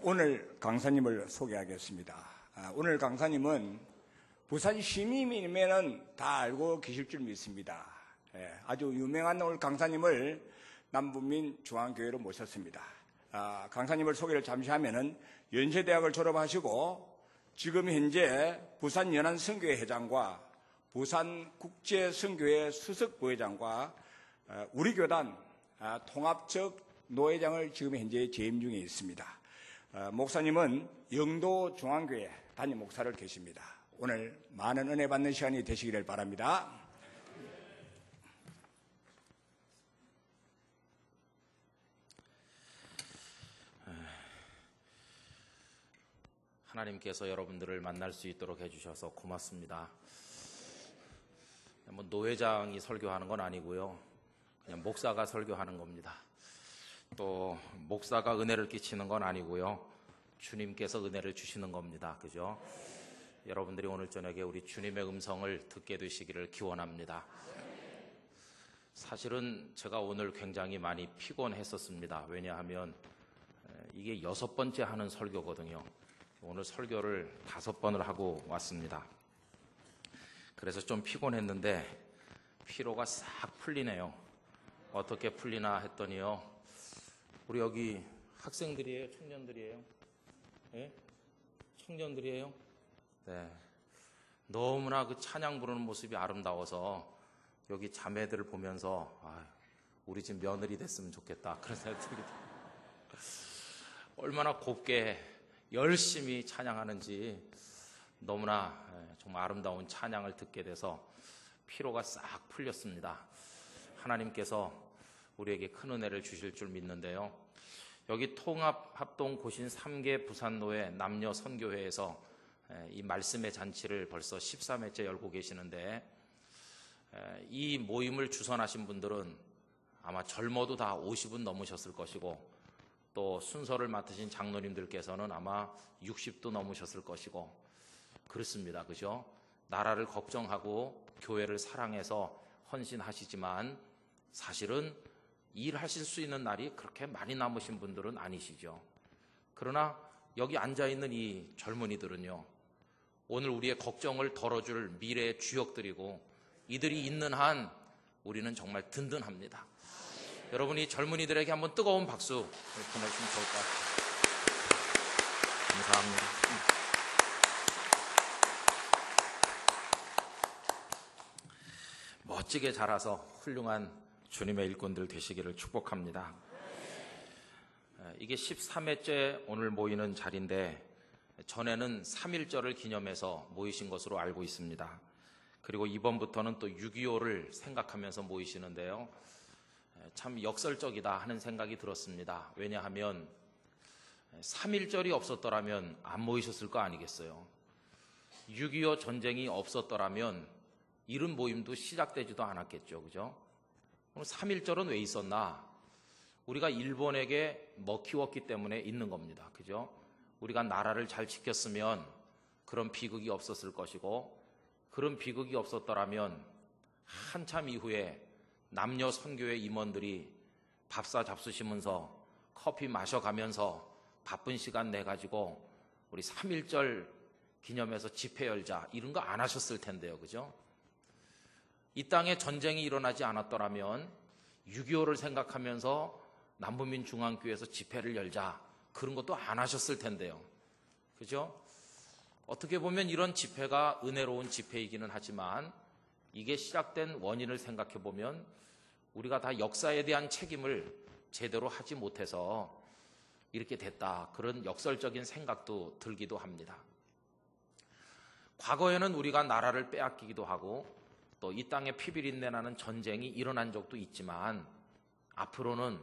오늘 강사님을 소개하겠습니다. 오늘 강사님은 부산 시민이면 다 알고 계실 줄 믿습니다. 아주 유명한 오늘 강사님을 남부민 중앙교회로 모셨습니다. 강사님을 소개를 잠시 하면은 연세대학을 졸업하시고 지금 현재 부산 연안선교회 회장과 부산 국제선교회 수석부회장과 우리 교단 통합적 노회장을 지금 현재 재임 중에 있습니다. 목사님은 영도 중앙교회 담임 목사를 계십니다. 오늘 많은 은혜 받는 시간이 되시기를 바랍니다. 하나님께서 여러분들을 만날 수 있도록 해주셔서 고맙습니다. 노회장이 설교하는 건 아니고요. 그냥 목사가 설교하는 겁니다. 또 목사가 은혜를 끼치는 건 아니고요. 주님께서 은혜를 주시는 겁니다. 그죠? 여러분들이 오늘 저녁에 우리 주님의 음성을 듣게 되시기를 기원합니다. 사실은 제가 오늘 굉장히 많이 피곤했었습니다. 왜냐하면 이게 6번째 하는 설교거든요. 오늘 설교를 5번을 하고 왔습니다. 그래서 좀 피곤했는데 피로가 싹 풀리네요. 어떻게 풀리나 했더니요. 우리 여기 학생들이에요? 청년들이에요? 예? 청년들이에요? 네. 너무나 그 찬양 부르는 모습이 아름다워서 여기 자매들을 보면서 우리 집 며느리 됐으면 좋겠다. 그런 생각이 듭니다. 얼마나 곱게 열심히 찬양하는지 너무나 정말 아름다운 찬양을 듣게 돼서 피로가 싹 풀렸습니다. 하나님께서 우리에게 큰 은혜를 주실 줄 믿는데요. 여기 통합합동 고신 3개 부산노회 남녀 선교회에서 이 말씀의 잔치를 벌써 13회째 열고 계시는데 이 모임을 주선하신 분들은 아마 젊어도 다 50은 넘으셨을 것이고 또 순서를 맡으신 장로님들께서는 아마 60도 넘으셨을 것이고 그렇습니다. 그죠? 나라를 걱정하고 교회를 사랑해서 헌신하시지만 사실은 일하실 수 있는 날이 그렇게 많이 남으신 분들은 아니시죠. 그러나 여기 앉아있는 이 젊은이들은요. 오늘 우리의 걱정을 덜어줄 미래의 주역들이고 이들이 있는 한 우리는 정말 든든합니다. 여러분 이 젊은이들에게 한번 뜨거운 박수 보내주시면 좋을 것 같아요. 감사합니다. 멋지게 자라서 훌륭한 주님의 일꾼들 되시기를 축복합니다. 이게 13회째 오늘 모이는 자리인데 전에는 3.1절을 기념해서 모이신 것으로 알고 있습니다. 그리고 이번부터는 또 6.25를 생각하면서 모이시는데요. 참 역설적이다 하는 생각이 들었습니다. 왜냐하면 3.1절이 없었더라면 안 모이셨을 거 아니겠어요. 6.25 전쟁이 없었더라면 이런 모임도 시작되지도 않았겠죠. 그죠? 그럼 3.1절은 왜 있었나? 우리가 일본에게 먹히웠기 때문에 있는 겁니다. 그죠? 우리가 나라를 잘 지켰으면 그런 비극이 없었을 것이고 그런 비극이 없었더라면 한참 이후에 남녀 선교회 임원들이 밥사 잡수시면서 커피 마셔가면서 바쁜 시간 내가지고 우리 3.1절 기념해서 집회 열자 이런 거 안 하셨을 텐데요. 그죠? 이 땅에 전쟁이 일어나지 않았더라면 6.25를 생각하면서 남부민 중앙교회에서 집회를 열자 그런 것도 안 하셨을 텐데요. 그죠? 어떻게 보면 이런 집회가 은혜로운 집회이기는 하지만 이게 시작된 원인을 생각해 보면 우리가 다 역사에 대한 책임을 제대로 하지 못해서 이렇게 됐다. 그런 역설적인 생각도 들기도 합니다. 과거에는 우리가 나라를 빼앗기기도 하고 또 이 땅에 피비린내 나는 전쟁이 일어난 적도 있지만 앞으로는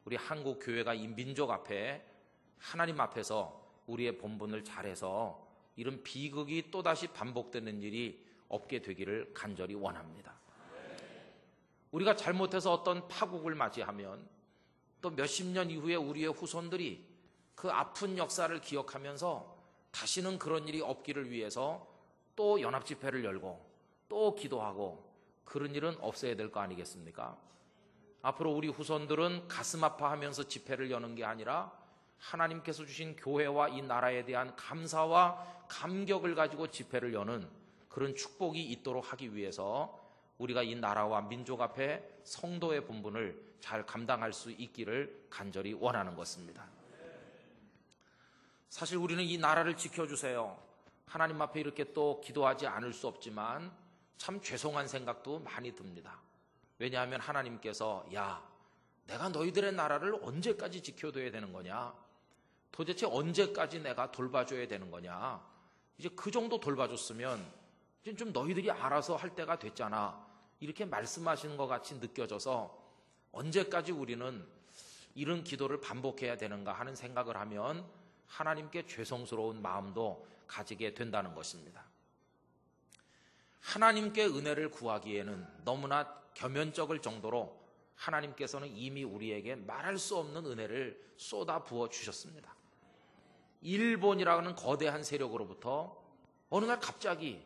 우리 한국 교회가 이 민족 앞에 하나님 앞에서 우리의 본분을 잘해서 이런 비극이 또다시 반복되는 일이 없게 되기를 간절히 원합니다. 우리가 잘못해서 어떤 파국을 맞이하면 또 몇십 년 이후에 우리의 후손들이 그 아픈 역사를 기억하면서 다시는 그런 일이 없기를 위해서 또 연합집회를 열고 또 기도하고 그런 일은 없어야 될 거 아니겠습니까? 앞으로 우리 후손들은 가슴 아파하면서 집회를 여는 게 아니라 하나님께서 주신 교회와 이 나라에 대한 감사와 감격을 가지고 집회를 여는 그런 축복이 있도록 하기 위해서 우리가 이 나라와 민족 앞에 성도의 본분을 잘 감당할 수 있기를 간절히 원하는 것입니다. 사실 우리는 이 나라를 지켜주세요, 하나님 앞에 이렇게 또 기도하지 않을 수 없지만 참 죄송한 생각도 많이 듭니다. 왜냐하면 하나님께서 야, 내가 너희들의 나라를 언제까지 지켜둬야 되는 거냐, 도대체 언제까지 내가 돌봐줘야 되는 거냐, 이제 그 정도 돌봐줬으면 이제 좀 너희들이 알아서 할 때가 됐잖아, 이렇게 말씀하시는 것 같이 느껴져서 언제까지 우리는 이런 기도를 반복해야 되는가 하는 생각을 하면 하나님께 죄송스러운 마음도 가지게 된다는 것입니다. 하나님께 은혜를 구하기에는 너무나 겸연쩍을 정도로 하나님께서는 이미 우리에게 말할 수 없는 은혜를 쏟아 부어 주셨습니다. 일본이라는 거대한 세력으로부터 어느 날 갑자기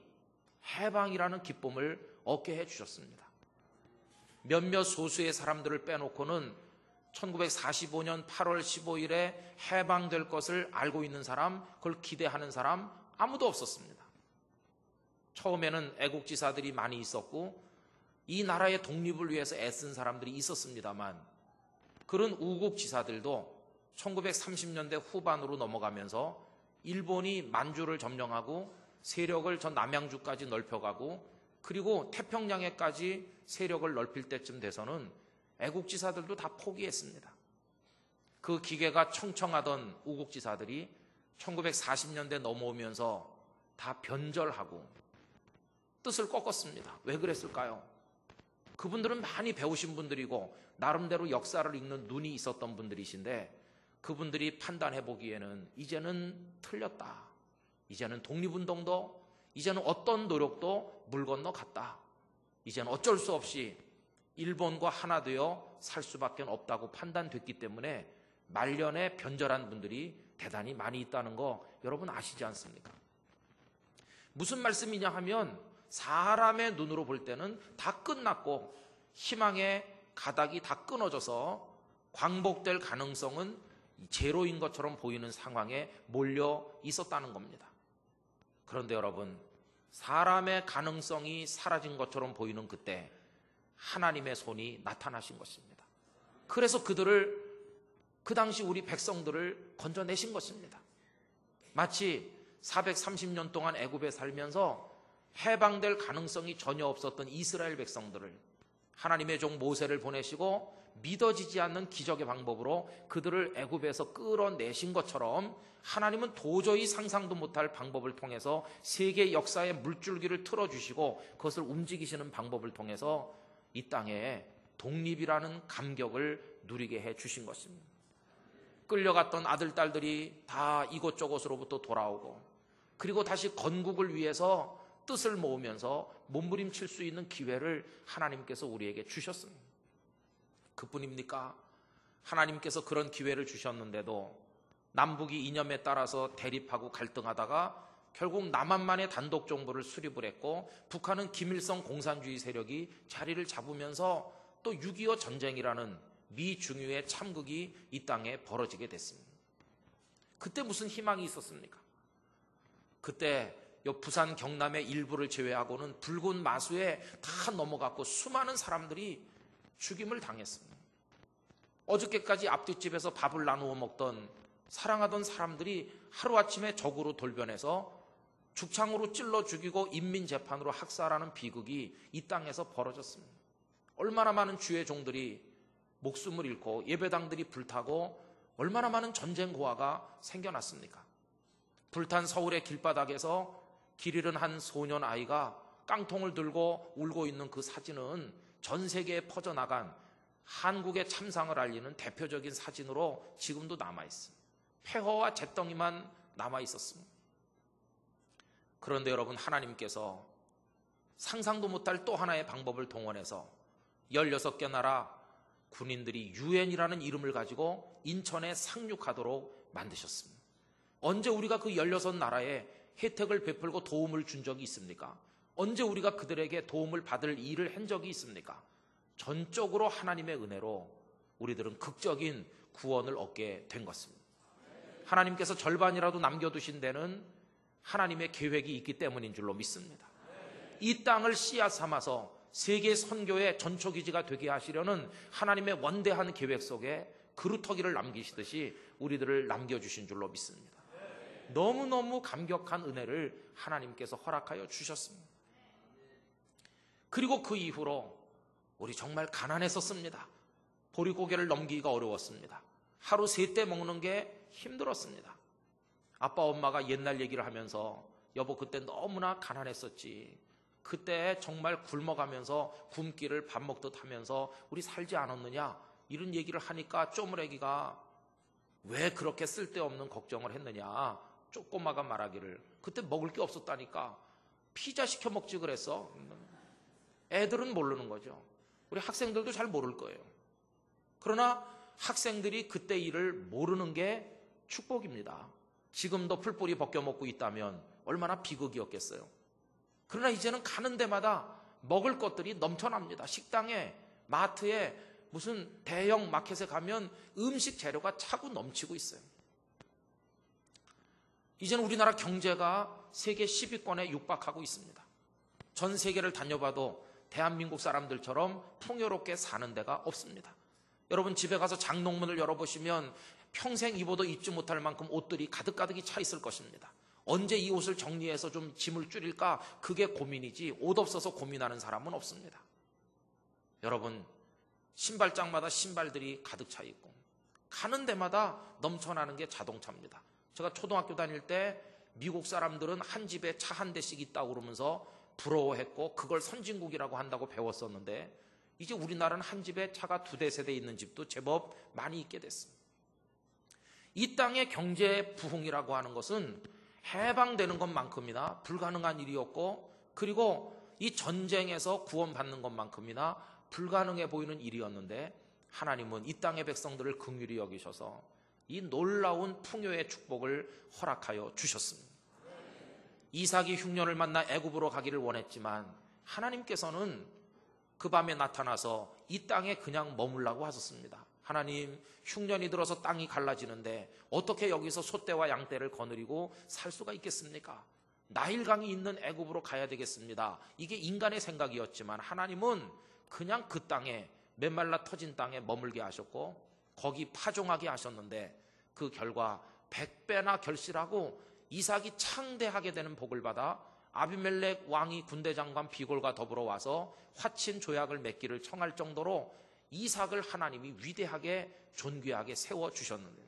해방이라는 기쁨을 얻게 해주셨습니다. 몇몇 소수의 사람들을 빼놓고는 1945년 8월 15일에 해방될 것을 알고 있는 사람, 그걸 기대하는 사람 아무도 없었습니다. 처음에는 애국지사들이 많이 있었고 이 나라의 독립을 위해서 애쓴 사람들이 있었습니다만, 그런 우국지사들도 1930년대 후반으로 넘어가면서 일본이 만주를 점령하고 세력을 전 남양주까지 넓혀가고 그리고 태평양에까지 세력을 넓힐 때쯤 돼서는 애국지사들도 다 포기했습니다. 그 기계가 청청하던 우국지사들이 1940년대 넘어오면서 다 변절하고 뜻을 꺾었습니다. 왜 그랬을까요? 그분들은 많이 배우신 분들이고 나름대로 역사를 읽는 눈이 있었던 분들이신데 그분들이 판단해 보기에는 이제는 틀렸다, 이제는 독립운동도, 이제는 어떤 노력도 물 건너 갔다, 이제는 어쩔 수 없이 일본과 하나 되어 살 수밖에 없다고 판단됐기 때문에 말년에 변절한 분들이 대단히 많이 있다는 거 여러분 아시지 않습니까? 무슨 말씀이냐 하면 사람의 눈으로 볼 때는 다 끝났고 희망의 가닥이 다 끊어져서 광복될 가능성은 제로인 것처럼 보이는 상황에 몰려 있었다는 겁니다. 그런데 여러분, 사람의 가능성이 사라진 것처럼 보이는 그때 하나님의 손이 나타나신 것입니다. 그래서 그들을, 그 당시 우리 백성들을 건져내신 것입니다. 마치 430년 동안 애굽에 살면서 해방될 가능성이 전혀 없었던 이스라엘 백성들을 하나님의 종 모세를 보내시고 믿어지지 않는 기적의 방법으로 그들을 애굽에서 끌어내신 것처럼 하나님은 도저히 상상도 못할 방법을 통해서 세계 역사의 물줄기를 틀어주시고 그것을 움직이시는 방법을 통해서 이 땅에 독립이라는 감격을 누리게 해주신 것입니다. 끌려갔던 아들, 딸들이 다 이곳저곳으로부터 돌아오고 그리고 다시 건국을 위해서 뜻을 모으면서 몸부림칠 수 있는 기회를 하나님께서 우리에게 주셨습니다. 그뿐입니까? 하나님께서 그런 기회를 주셨는데도 남북이 이념에 따라서 대립하고 갈등하다가 결국 남한만의 단독 정부를 수립을 했고 북한은 김일성 공산주의 세력이 자리를 잡으면서 또 6.25 전쟁이라는 미중유의 참극이 이 땅에 벌어지게 됐습니다. 그때 무슨 희망이 있었습니까? 그때 부산 경남의 일부를 제외하고는 붉은 마수에 다 넘어갔고 수많은 사람들이 죽임을 당했습니다. 어저께까지 앞뒷집에서 밥을 나누어 먹던 사랑하던 사람들이 하루아침에 적으로 돌변해서 죽창으로 찔러 죽이고 인민재판으로 학살하는 비극이 이 땅에서 벌어졌습니다. 얼마나 많은 주의 종들이 목숨을 잃고 예배당들이 불타고 얼마나 많은 전쟁 고아가 생겨났습니까? 불탄 서울의 길바닥에서 길 잃은 한 소년 아이가 깡통을 들고 울고 있는 그 사진은 전 세계에 퍼져나간 한국의 참상을 알리는 대표적인 사진으로 지금도 남아있습니다. 폐허와 잿더미만 남아있었습니다. 그런데 여러분, 하나님께서 상상도 못할 또 하나의 방법을 동원해서 16개 나라 군인들이 유엔이라는 이름을 가지고 인천에 상륙하도록 만드셨습니다. 언제 우리가 그 16나라에 혜택을 베풀고 도움을 준 적이 있습니까? 언제 우리가 그들에게 도움을 받을 일을 한 적이 있습니까? 전적으로 하나님의 은혜로 우리들은 극적인 구원을 얻게 된 것입니다. 하나님께서 절반이라도 남겨두신 데는 하나님의 계획이 있기 때문인 줄로 믿습니다. 이 땅을 씨앗 삼아서 세계 선교의 전초기지가 되게 하시려는 하나님의 원대한 계획 속에 그루터기를 남기시듯이 우리들을 남겨주신 줄로 믿습니다. 너무너무 감격한 은혜를 하나님께서 허락하여 주셨습니다. 그리고 그 이후로 우리 정말 가난했었습니다. 보릿고개를 넘기기가 어려웠습니다. 하루 3때 먹는 게 힘들었습니다. 아빠 엄마가 옛날 얘기를 하면서 여보 그때 너무나 가난했었지. 그때 정말 굶어가면서 굶기를 밥 먹듯 하면서 우리 살지 않았느냐 이런 얘기를 하니까 쪼무레기가 왜 그렇게 쓸데없는 걱정을 했느냐. 조꼬마가 말하기를 그때 먹을 게 없었다니까 피자 시켜 먹지 그랬어. 애들은 모르는 거죠. 우리 학생들도 잘 모를 거예요. 그러나 학생들이 그때 일을 모르는 게 축복입니다. 지금도 풀뿌리 벗겨 먹고 있다면 얼마나 비극이었겠어요. 그러나 이제는 가는 데마다 먹을 것들이 넘쳐납니다. 식당에, 마트에, 무슨 대형 마켓에 가면 음식 재료가 차고 넘치고 있어요. 이제는 우리나라 경제가 세계 10위권에 육박하고 있습니다. 전 세계를 다녀봐도 대한민국 사람들처럼 풍요롭게 사는 데가 없습니다. 여러분 집에 가서 장롱문을 열어보시면 평생 입어도 입지 못할 만큼 옷들이 가득가득이 차 있을 것입니다. 언제 이 옷을 정리해서 좀 짐을 줄일까 그게 고민이지 옷 없어서 고민하는 사람은 없습니다. 여러분 신발장마다 신발들이 가득 차 있고 가는 데마다 넘쳐나는 게 자동차입니다. 제가 초등학교 다닐 때 미국 사람들은 한 집에 차 한 대씩 있다고 그러면서 부러워했고 그걸 선진국이라고 한다고 배웠었는데 이제 우리나라는 한 집에 차가 2대 3대 있는 집도 제법 많이 있게 됐습니다. 이 땅의 경제 부흥이라고 하는 것은 해방되는 것만큼이나 불가능한 일이었고 그리고 이 전쟁에서 구원받는 것만큼이나 불가능해 보이는 일이었는데 하나님은 이 땅의 백성들을 긍휼히 여기셔서 이 놀라운 풍요의 축복을 허락하여 주셨습니다. 이삭이 흉년을 만나 애굽으로 가기를 원했지만 하나님께서는 그 밤에 나타나서 이 땅에 그냥 머물라고 하셨습니다. 하나님 흉년이 들어서 땅이 갈라지는데 어떻게 여기서 소떼와 양떼를 거느리고 살 수가 있겠습니까? 나일강이 있는 애굽으로 가야 되겠습니다. 이게 인간의 생각이었지만 하나님은 그냥 그 땅에 메말라 터진 땅에 머물게 하셨고 거기 파종하게 하셨는데 그 결과 100배나 결실하고 이삭이 창대하게 되는 복을 받아 아비멜렉 왕이 군대장관 비골과 더불어 와서 화친 조약을 맺기를 청할 정도로 이삭을 하나님이 위대하게 존귀하게 세워주셨는데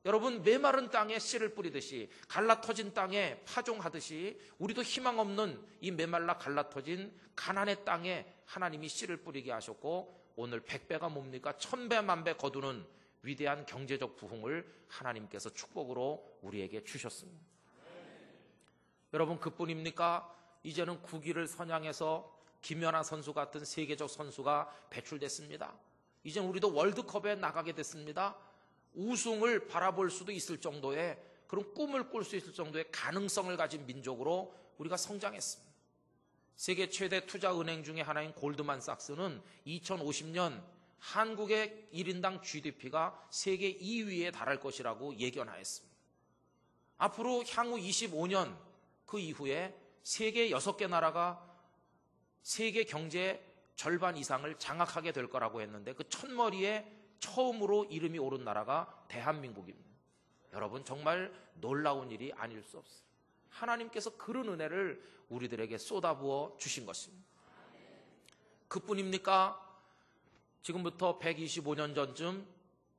여러분 메마른 땅에 씨를 뿌리듯이 갈라터진 땅에 파종하듯이 우리도 희망 없는 이 메말라 갈라터진 가난의 땅에 하나님이 씨를 뿌리게 하셨고 오늘 100배가 뭡니까? 1000배 만배 거두는 위대한 경제적 부흥을 하나님께서 축복으로 우리에게 주셨습니다. 여러분 그뿐입니까? 이제는 국위를 선양해서 김연아 선수 같은 세계적 선수가 배출됐습니다. 이제는 우리도 월드컵에 나가게 됐습니다. 우승을 바라볼 수도 있을 정도의 그런 꿈을 꿀 수 있을 정도의 가능성을 가진 민족으로 우리가 성장했습니다. 세계 최대 투자은행 중에 하나인 골드만삭스는 2050년 한국의 1인당 GDP가 세계 2위에 달할 것이라고 예견하였습니다. 앞으로 향후 25년 그 이후에 세계 6개 나라가 세계 경제의 절반 이상을 장악하게 될 거라고 했는데 그 첫머리에 처음으로 이름이 오른 나라가 대한민국입니다. 여러분 정말 놀라운 일이 아닐 수 없어요. 하나님께서 그런 은혜를 우리들에게 쏟아부어 주신 것입니다. 그뿐입니까? 지금부터 125년 전쯤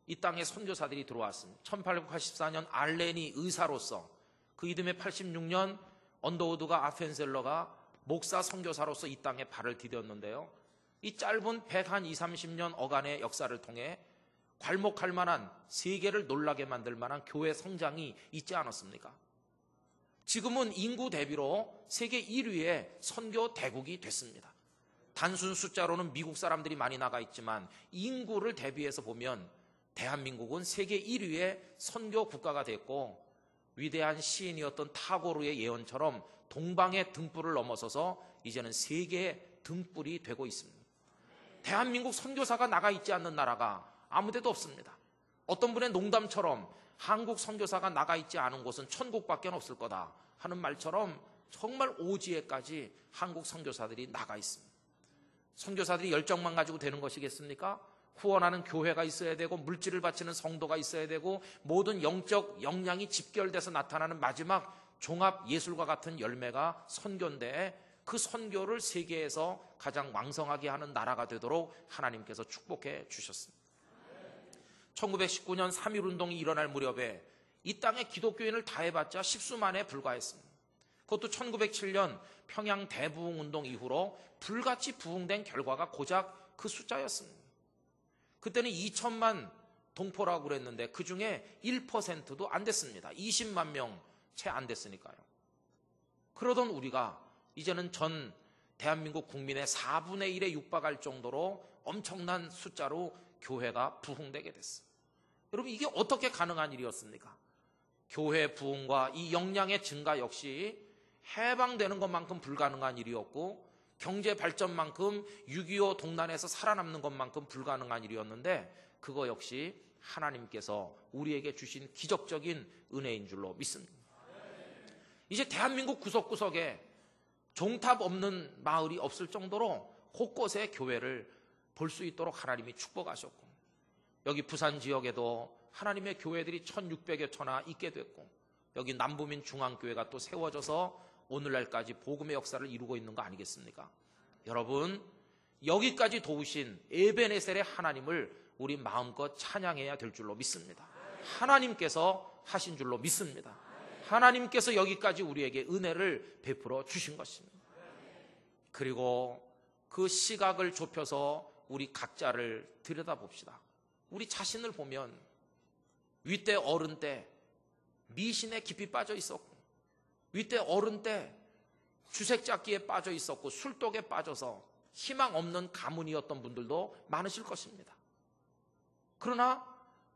이 땅에 선교사들이 들어왔습니다. 1884년 알렌이 의사로서 그 이듬해 86년 언더우드가 아펜셀러가 목사 선교사로서 이 땅에 발을 디뎠는데요. 이 짧은 120-30년 어간의 역사를 통해 괄목할 만한 세계를 놀라게 만들 만한 교회 성장이 있지 않았습니까? 지금은 인구 대비로 세계 1위의 선교 대국이 됐습니다. 단순 숫자로는 미국 사람들이 많이 나가 있지만 인구를 대비해서 보면 대한민국은 세계 1위의 선교 국가가 됐고 위대한 시인이었던 타고르의 예언처럼 동방의 등불을 넘어서서 이제는 세계의 등불이 되고 있습니다. 대한민국 선교사가 나가 있지 않는 나라가 아무 데도 없습니다. 어떤 분의 농담처럼 한국 선교사가 나가 있지 않은 곳은 천국밖에 없을 거다 하는 말처럼 정말 오지에까지 한국 선교사들이 나가 있습니다. 선교사들이 열정만 가지고 되는 것이겠습니까? 후원하는 교회가 있어야 되고 물질을 바치는 성도가 있어야 되고 모든 영적 역량이 집결돼서 나타나는 마지막 종합 예술과 같은 열매가 선교인데, 그 선교를 세계에서 가장 왕성하게 하는 나라가 되도록 하나님께서 축복해 주셨습니다. 1919년 3.1운동이 일어날 무렵에 이 땅에 기독교인을 다 해봤자 십수만에 불과했습니다. 그것도 1907년 평양 대부흥운동 이후로 불같이 부흥된 결과가 고작 그 숫자였습니다. 그때는 2천만 동포라고 그랬는데 그 중에 1%도 안 됐습니다. 20만 명 채 안 됐으니까요. 그러던 우리가 이제는 전 대한민국 국민의 4분의 1에 육박할 정도로 엄청난 숫자로 교회가 부흥되게 됐어요. 여러분, 이게 어떻게 가능한 일이었습니까? 교회 부흥과 이 역량의 증가 역시 해방되는 것만큼 불가능한 일이었고, 경제 발전만큼 6.25 동란에서 살아남는 것만큼 불가능한 일이었는데, 그거 역시 하나님께서 우리에게 주신 기적적인 은혜인 줄로 믿습니다. 이제 대한민국 구석구석에 종탑 없는 마을이 없을 정도로 곳곳에 교회를 볼 수 있도록 하나님이 축복하셨고, 여기 부산 지역에도 하나님의 교회들이 1600여 처나 있게 됐고, 여기 남부민 중앙교회가 또 세워져서 오늘날까지 복음의 역사를 이루고 있는 거 아니겠습니까? 여러분, 여기까지 도우신 에베네셀의 하나님을 우리 마음껏 찬양해야 될 줄로 믿습니다. 하나님께서 하신 줄로 믿습니다. 하나님께서 여기까지 우리에게 은혜를 베풀어 주신 것입니다. 그리고 그 시각을 좁혀서 우리 각자를 들여다봅시다. 우리 자신을 보면 윗대 어른 때 미신에 깊이 빠져 있었고, 윗대 어른 때 주색잡기에 빠져 있었고, 술독에 빠져서 희망 없는 가문이었던 분들도 많으실 것입니다. 그러나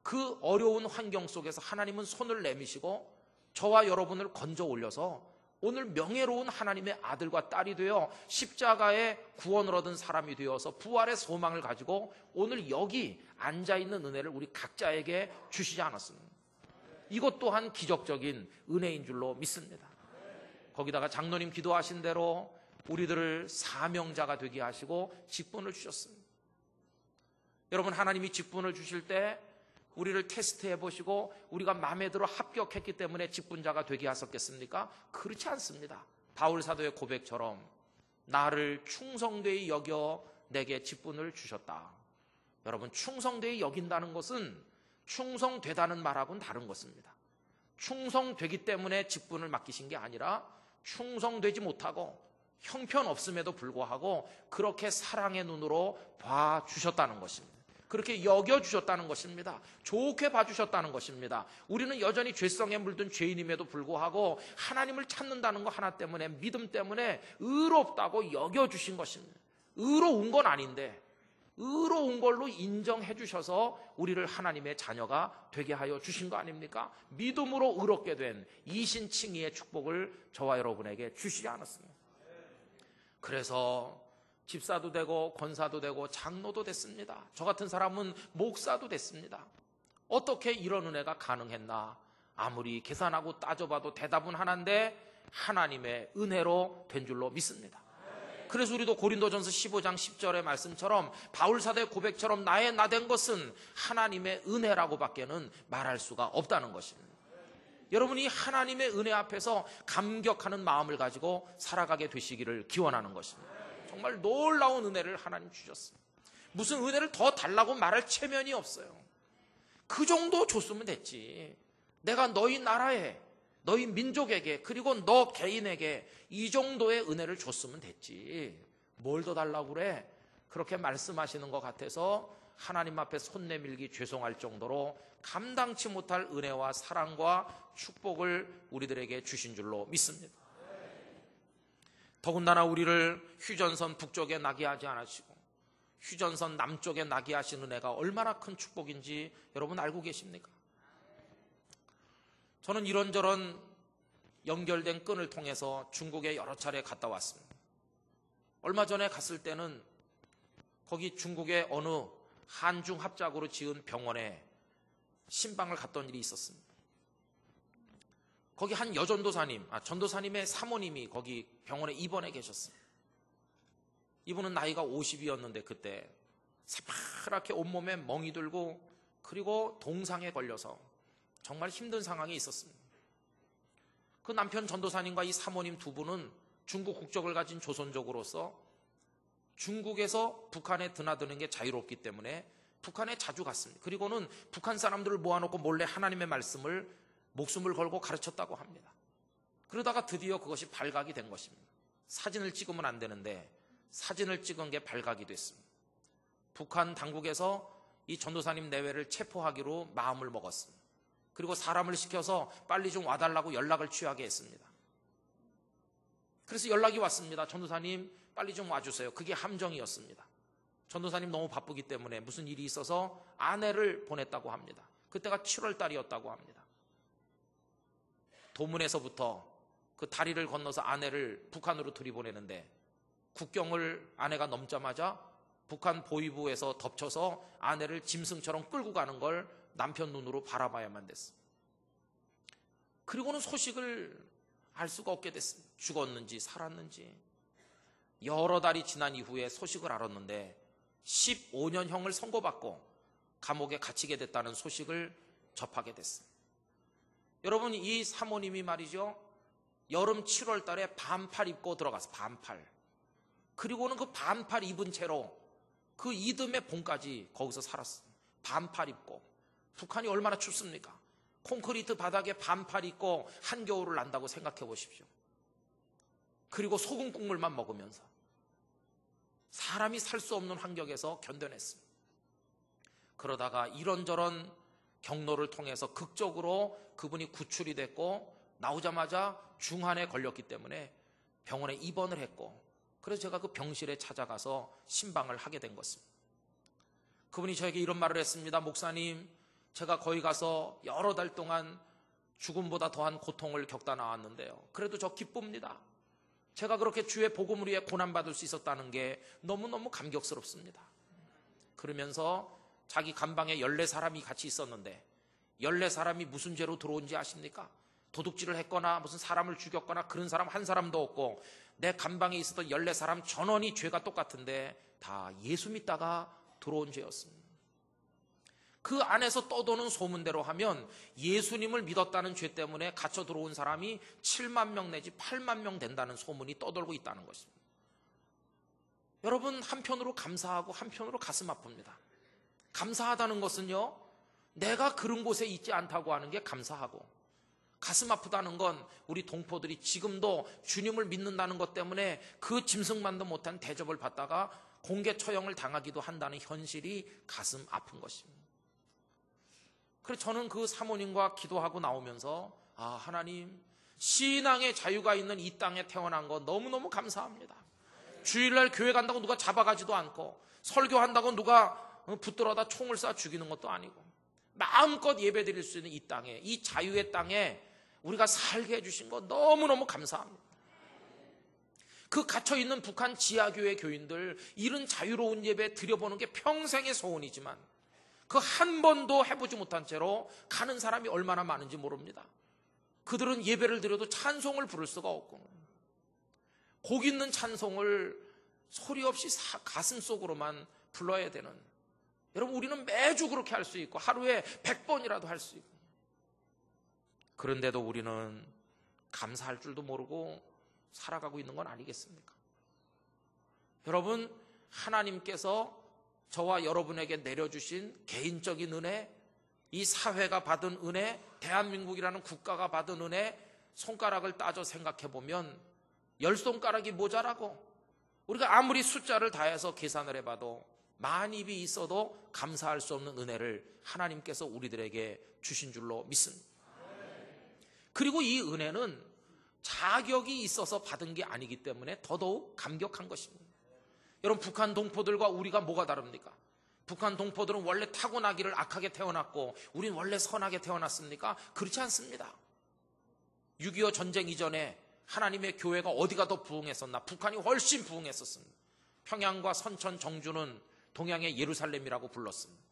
그 어려운 환경 속에서 하나님은 손을 내미시고 저와 여러분을 건져 올려서 오늘 명예로운 하나님의 아들과 딸이 되어 십자가의 구원을 얻은 사람이 되어서 부활의 소망을 가지고 오늘 여기 앉아있는 은혜를 우리 각자에게 주시지 않았습니다. 이것 또한 기적적인 은혜인 줄로 믿습니다. 거기다가 장로님 기도하신 대로 우리들을 사명자가 되게 하시고 직분을 주셨습니다. 여러분, 하나님이 직분을 주실 때 우리를 테스트해 보시고 우리가 마음에 들어 합격했기 때문에 직분자가 되게 하셨겠습니까? 그렇지 않습니다. 바울 사도의 고백처럼 나를 충성되이 여겨 내게 직분을 주셨다. 여러분, 충성되이 여긴다는 것은 충성되다는 말하고는 다른 것입니다. 충성되기 때문에 직분을 맡기신 게 아니라 충성되지 못하고 형편없음에도 불구하고 그렇게 사랑의 눈으로 봐주셨다는 것입니다. 그렇게 여겨주셨다는 것입니다. 좋게 봐주셨다는 것입니다. 우리는 여전히 죄성에 물든 죄인임에도 불구하고 하나님을 찾는다는 거 하나 때문에, 믿음 때문에 의롭다고 여겨주신 것입니다. 의로운 건 아닌데 의로운 걸로 인정해 주셔서 우리를 하나님의 자녀가 되게 하여 주신 거 아닙니까? 믿음으로 의롭게 된 이신칭의의 축복을 저와 여러분에게 주시지 않았습니다. 그래서 집사도 되고 권사도 되고 장로도 됐습니다. 저 같은 사람은 목사도 됐습니다. 어떻게 이런 은혜가 가능했나? 아무리 계산하고 따져봐도 대답은 하나인데 하나님의 은혜로 된 줄로 믿습니다. 그래서 우리도 고린도전서 15장 10절의 말씀처럼 바울 사도의 고백처럼 나의 나 된 것은 하나님의 은혜라고 밖에는 말할 수가 없다는 것입니다. 여러분이 하나님의 은혜 앞에서 감격하는 마음을 가지고 살아가게 되시기를 기원하는 것입니다. 정말 놀라운 은혜를 하나님 주셨습니다. 무슨 은혜를 더 달라고 말할 체면이 없어요. 그 정도 줬으면 됐지. 내가 너희 나라에, 너희 민족에게, 그리고 너 개인에게 이 정도의 은혜를 줬으면 됐지. 뭘 더 달라고 그래? 그렇게 말씀하시는 것 같아서 하나님 앞에 손 내밀기 죄송할 정도로 감당치 못할 은혜와 사랑과 축복을 우리들에게 주신 줄로 믿습니다. 더군다나 우리를 휴전선 북쪽에 나게 하지 않으시고 휴전선 남쪽에 나게 하신 은혜가 얼마나 큰 축복인지 여러분 알고 계십니까? 저는 이런저런 연결된 끈을 통해서 중국에 여러 차례 갔다 왔습니다. 얼마 전에 갔을 때는 거기 중국의 어느 한중 합작으로 지은 병원에 신방을 갔던 일이 있었습니다. 거기 한 여전도사님, 전도사님의 사모님이 거기 병원에 입원해 계셨어요. 이분은 나이가 50이었는데 그때 새파랗게 온몸에 멍이 들고 그리고 동상에 걸려서 정말 힘든 상황에 있었습니다. 그 남편 전도사님과 이 사모님 두 분은 중국 국적을 가진 조선족으로서 중국에서 북한에 드나드는 게 자유롭기 때문에 북한에 자주 갔습니다. 그리고는 북한 사람들을 모아놓고 몰래 하나님의 말씀을 목숨을 걸고 가르쳤다고 합니다. 그러다가 드디어 그것이 발각이 된 것입니다. 사진을 찍으면 안 되는데 사진을 찍은 게 발각이 됐습니다. 북한 당국에서 이 전도사님 내외를 체포하기로 마음을 먹었습니다. 그리고 사람을 시켜서 빨리 좀 와달라고 연락을 취하게 했습니다. 그래서 연락이 왔습니다. 전도사님 빨리 좀 와주세요. 그게 함정이었습니다. 전도사님 너무 바쁘기 때문에 무슨 일이 있어서 아내를 보냈다고 합니다. 그때가 7월 달이었다고 합니다. 도문에서부터 그 다리를 건너서 아내를 북한으로 들이보내는데 국경을 아내가 넘자마자 북한 보위부에서 덮쳐서 아내를 짐승처럼 끌고 가는 걸 남편 눈으로 바라봐야만 됐습니다. 그리고는 소식을 알 수가 없게 됐습니다. 죽었는지 살았는지. 여러 달이 지난 이후에 소식을 알았는데 15년형을 선고받고 감옥에 갇히게 됐다는 소식을 접하게 됐습니다. 여러분, 이 사모님이 말이죠, 여름 7월 달에 반팔 입고 들어가서 반팔, 그리고는 그 반팔 입은 채로 그 이듬해 봄까지 거기서 살았습니다. 반팔 입고. 북한이 얼마나 춥습니까? 콘크리트 바닥에 반팔 입고 한겨울을 난다고 생각해 보십시오. 그리고 소금 국물만 먹으면서 사람이 살 수 없는 환경에서 견뎌냈습니다. 그러다가 이런저런 경로를 통해서 극적으로 그분이 구출이 됐고 나오자마자 중환에 걸렸기 때문에 병원에 입원을 했고, 그래서 제가 그 병실에 찾아가서 신방을 하게 된 것입니다. 그분이 저에게 이런 말을 했습니다. 목사님, 제가 거기 가서 여러 달 동안 죽음보다 더한 고통을 겪다 나왔는데요, 그래도 저 기쁩니다. 제가 그렇게 주의 복음을 위해 고난받을 수 있었다는 게 너무너무 감격스럽습니다. 그러면서 자기 감방에 14사람이 같이 있었는데 14사람이 무슨 죄로 들어온지 아십니까? 도둑질을 했거나 무슨 사람을 죽였거나 그런 사람 한 사람도 없고 내 감방에 있었던 14사람 전원이 죄가 똑같은데 다 예수 믿다가 들어온 죄였습니다. 그 안에서 떠도는 소문대로 하면 예수님을 믿었다는 죄 때문에 갇혀 들어온 사람이 7만 명 내지 8만 명 된다는 소문이 떠돌고 있다는 것입니다. 여러분, 한편으로 감사하고 한편으로 가슴 아픕니다. 감사하다는 것은요, 내가 그런 곳에 있지 않다고 하는 게 감사하고, 가슴 아프다는 건 우리 동포들이 지금도 주님을 믿는다는 것 때문에 그 짐승만도 못한 대접을 받다가 공개 처형을 당하기도 한다는 현실이 가슴 아픈 것입니다. 그래서 저는 그 사모님과 기도하고 나오면서 하나님, 신앙의 자유가 있는 이 땅에 태어난 거 너무너무 감사합니다. 주일날 교회 간다고 누가 잡아가지도 않고 설교한다고 누가 붙들어다 총을 쏴 죽이는 것도 아니고 마음껏 예배드릴 수 있는 이 땅에, 이 자유의 땅에 우리가 살게 해주신 거 너무너무 감사합니다. 그 갇혀있는 북한 지하교회 교인들 이런 자유로운 예배 드려보는 게 평생의 소원이지만 그 한 번도 해보지 못한 채로 가는 사람이 얼마나 많은지 모릅니다. 그들은 예배를 드려도 찬송을 부를 수가 없고 곡 있는 찬송을 소리 없이 가슴 속으로만 불러야 되는, 여러분, 우리는 매주 그렇게 할 수 있고 하루에 100번이라도 할 수 있고, 그런데도 우리는 감사할 줄도 모르고 살아가고 있는 건 아니겠습니까? 여러분, 하나님께서 저와 여러분에게 내려주신 개인적인 은혜, 이 사회가 받은 은혜, 대한민국이라는 국가가 받은 은혜, 손가락을 따져 생각해 보면 10손가락이 모자라고, 우리가 아무리 숫자를 다해서 계산을 해봐도 만 입이 있어도 감사할 수 없는 은혜를 하나님께서 우리들에게 주신 줄로 믿습니다. 그리고 이 은혜는 자격이 있어서 받은 게 아니기 때문에 더더욱 감격한 것입니다. 여러분, 북한 동포들과 우리가 뭐가 다릅니까? 북한 동포들은 원래 타고나기를 악하게 태어났고 우린 원래 선하게 태어났습니까? 그렇지 않습니다. 6.25 전쟁 이전에 하나님의 교회가 어디가 더 부흥했었나? 북한이 훨씬 부흥했었습니다. 평양과 선천, 정주는 동양의 예루살렘이라고 불렀습니다.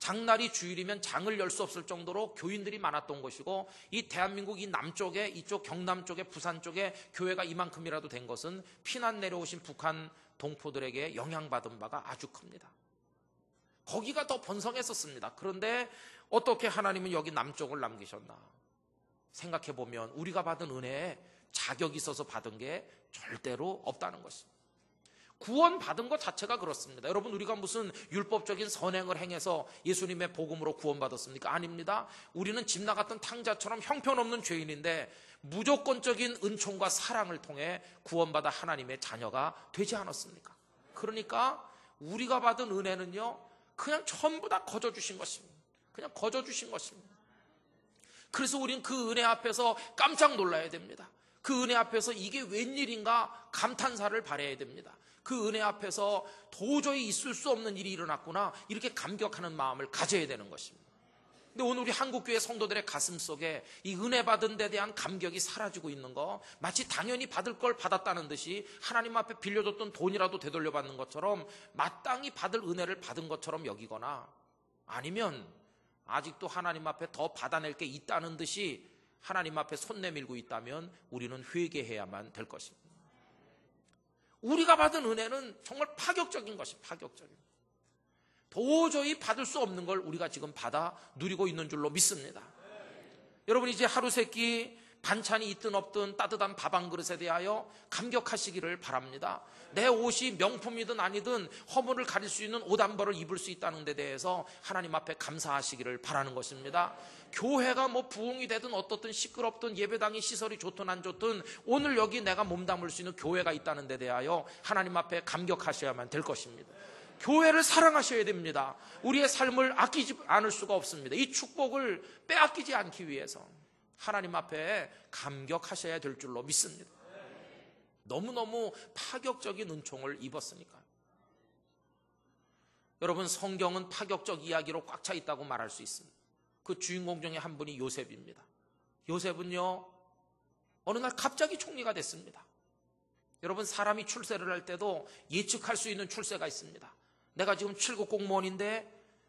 장날이 주일이면 장을 열 수 없을 정도로 교인들이 많았던 것이고, 이 대한민국 이 남쪽에, 이쪽 경남 쪽에, 부산 쪽에 교회가 이만큼이라도 된 것은 피난 내려오신 북한 동포들에게 영향받은 바가 아주 큽니다. 거기가 더 번성했었습니다. 그런데 어떻게 하나님은 여기 남쪽을 남기셨나? 생각해보면 우리가 받은 은혜에 자격이 있어서 받은 게 절대로 없다는 것입니다. 구원 받은 것 자체가 그렇습니다. 여러분, 우리가 무슨 율법적인 선행을 행해서 예수님의 복음으로 구원받았습니까? 아닙니다. 우리는 집 나갔던 탕자처럼 형편없는 죄인인데 무조건적인 은총과 사랑을 통해 구원받아 하나님의 자녀가 되지 않았습니까? 그러니까 우리가 받은 은혜는요, 그냥 전부 다 거저주신 것입니다. 그냥 거저주신 것입니다. 그래서 우린 그 은혜 앞에서 깜짝 놀라야 됩니다. 그 은혜 앞에서 이게 웬일인가 감탄사를 발해야 됩니다. 그 은혜 앞에서 도저히 있을 수 없는 일이 일어났구나, 이렇게 감격하는 마음을 가져야 되는 것입니다. 근데 오늘 우리 한국교회 성도들의 가슴 속에 이 은혜 받은 데 대한 감격이 사라지고 있는 거, 마치 당연히 받을 걸 받았다는 듯이 하나님 앞에 빌려줬던 돈이라도 되돌려받는 것처럼 마땅히 받을 은혜를 받은 것처럼 여기거나, 아니면 아직도 하나님 앞에 더 받아낼 게 있다는 듯이 하나님 앞에 손 내밀고 있다면 우리는 회개해야만 될 것입니다. 우리가 받은 은혜는 정말 파격적인 것입니다. 파격적인. 도저히 받을 수 없는 걸 우리가 지금 받아 누리고 있는 줄로 믿습니다. 여러분, 이제 하루 세끼 반찬이 있든 없든 따뜻한 밥 한 그릇에 대하여 감격하시기를 바랍니다. 내 옷이 명품이든 아니든 허물을 가릴 수 있는 옷 한 벌을 입을 수 있다는 데 대해서 하나님 앞에 감사하시기를 바라는 것입니다. 교회가 뭐 부흥이 되든 어떻든 시끄럽든 예배당이 시설이 좋든 안 좋든 오늘 여기 내가 몸담을 수 있는 교회가 있다는 데 대하여 하나님 앞에 감격하셔야만 될 것입니다. 교회를 사랑하셔야 됩니다. 우리의 삶을 아끼지 않을 수가 없습니다. 이 축복을 빼앗기지 않기 위해서 하나님 앞에 감격하셔야 될 줄로 믿습니다. 너무너무 파격적인 은총을 입었으니까. 여러분, 성경은 파격적 이야기로 꽉 차 있다고 말할 수 있습니다. 그 주인공 중에 한 분이 요셉입니다. 요셉은요, 어느 날 갑자기 총리가 됐습니다. 여러분, 사람이 출세를 할 때도 예측할 수 있는 출세가 있습니다. 내가 지금 7급 공무원인데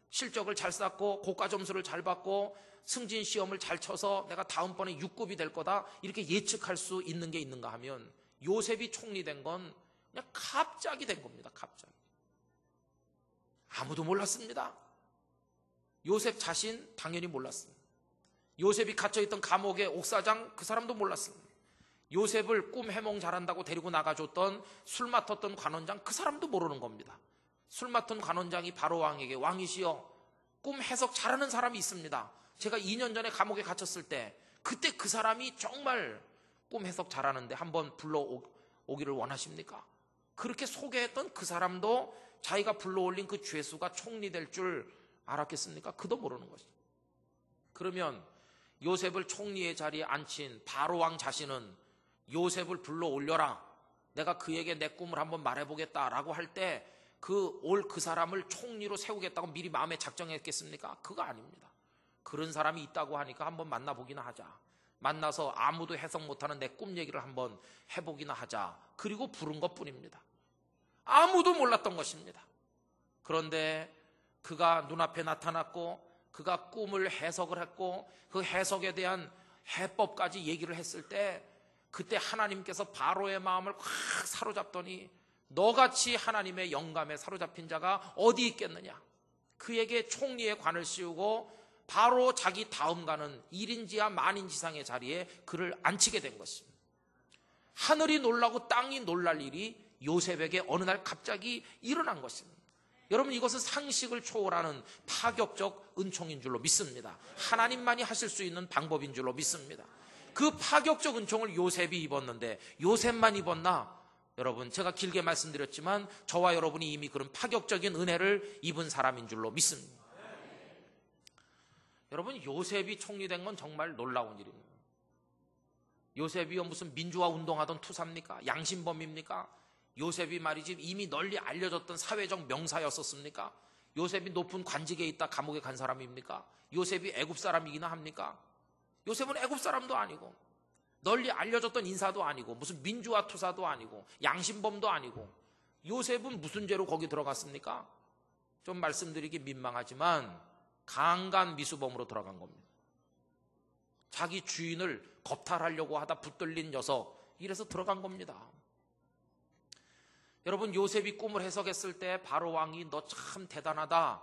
실적을 잘 쌓고 고가 점수를 잘 받고 승진 시험을 잘 쳐서 내가 다음번에 6급이 될 거다, 이렇게 예측할 수 있는 게 있는가 하면 요셉이 총리 된 건 그냥 갑자기 된 겁니다. 갑자기. 아무도 몰랐습니다. 요셉 자신 당연히 몰랐습니다. 요셉이 갇혀있던 감옥의 옥사장, 그 사람도 몰랐습니다. 요셉을 꿈 해몽 잘한다고 데리고 나가줬던 술 맡았던 관원장, 그 사람도 모르는 겁니다. 술 맡은 관원장이 바로 왕에게, 왕이시여, 꿈 해석 잘하는 사람이 있습니다. 제가 2년 전에 감옥에 갇혔을 때 그때 그 사람이 정말 꿈 해석 잘하는데 한번 불러오기를 원하십니까? 그렇게 소개했던 그 사람도 자기가 불러올린 그 죄수가 총리 될 줄 알았겠습니까? 그도 모르는 것이죠. 그러면 요셉을 총리의 자리에 앉힌 바로왕 자신은 요셉을 불러올려라, 내가 그에게 내 꿈을 한번 말해보겠다라고 할 때 그 사람을 총리로 세우겠다고 미리 마음에 작정했겠습니까? 그거 아닙니다. 그런 사람이 있다고 하니까 한번 만나보기나 하자. 만나서 아무도 해석 못하는 내 꿈 얘기를 한번 해보기나 하자. 그리고 부른 것뿐입니다. 아무도 몰랐던 것입니다. 그런데 그가 눈앞에 나타났고 그가 꿈을 해석을 했고 그 해석에 대한 해법까지 얘기를 했을 때 그때 하나님께서 바로의 마음을 확 사로잡더니 너같이 하나님의 영감에 사로잡힌 자가 어디 있겠느냐. 그에게 총리의 관을 씌우고 바로 자기 다음 가는 1인지하 만인지상의 자리에 그를 앉히게 된 것입니다. 하늘이 놀라고 땅이 놀랄 일이 요셉에게 어느 날 갑자기 일어난 것입니다. 여러분, 이것은 상식을 초월하는 파격적 은총인 줄로 믿습니다. 하나님만이 하실 수 있는 방법인 줄로 믿습니다. 그 파격적 은총을 요셉이 입었는데 요셉만 입었나? 여러분, 제가 길게 말씀드렸지만 저와 여러분이 이미 그런 파격적인 은혜를 입은 사람인 줄로 믿습니다. 여러분, 요셉이 총리된 건 정말 놀라운 일입니다. 요셉이요 무슨 민주화 운동하던 투사입니까? 양심범입니까? 요셉이 말이지 이미 널리 알려졌던 사회적 명사였었습니까? 요셉이 높은 관직에 있다 감옥에 간 사람입니까? 요셉이 애굽 사람이기나 합니까? 요셉은 애굽 사람도 아니고 널리 알려졌던 인사도 아니고 무슨 민주화 투사도 아니고 양심범도 아니고 요셉은 무슨 죄로 거기 들어갔습니까? 좀 말씀드리기 민망하지만 강간 미수범으로 들어간 겁니다. 자기 주인을 겁탈하려고 하다 붙들린 녀석, 이래서 들어간 겁니다. 여러분, 요셉이 꿈을 해석했을 때 바로 왕이 너 참 대단하다,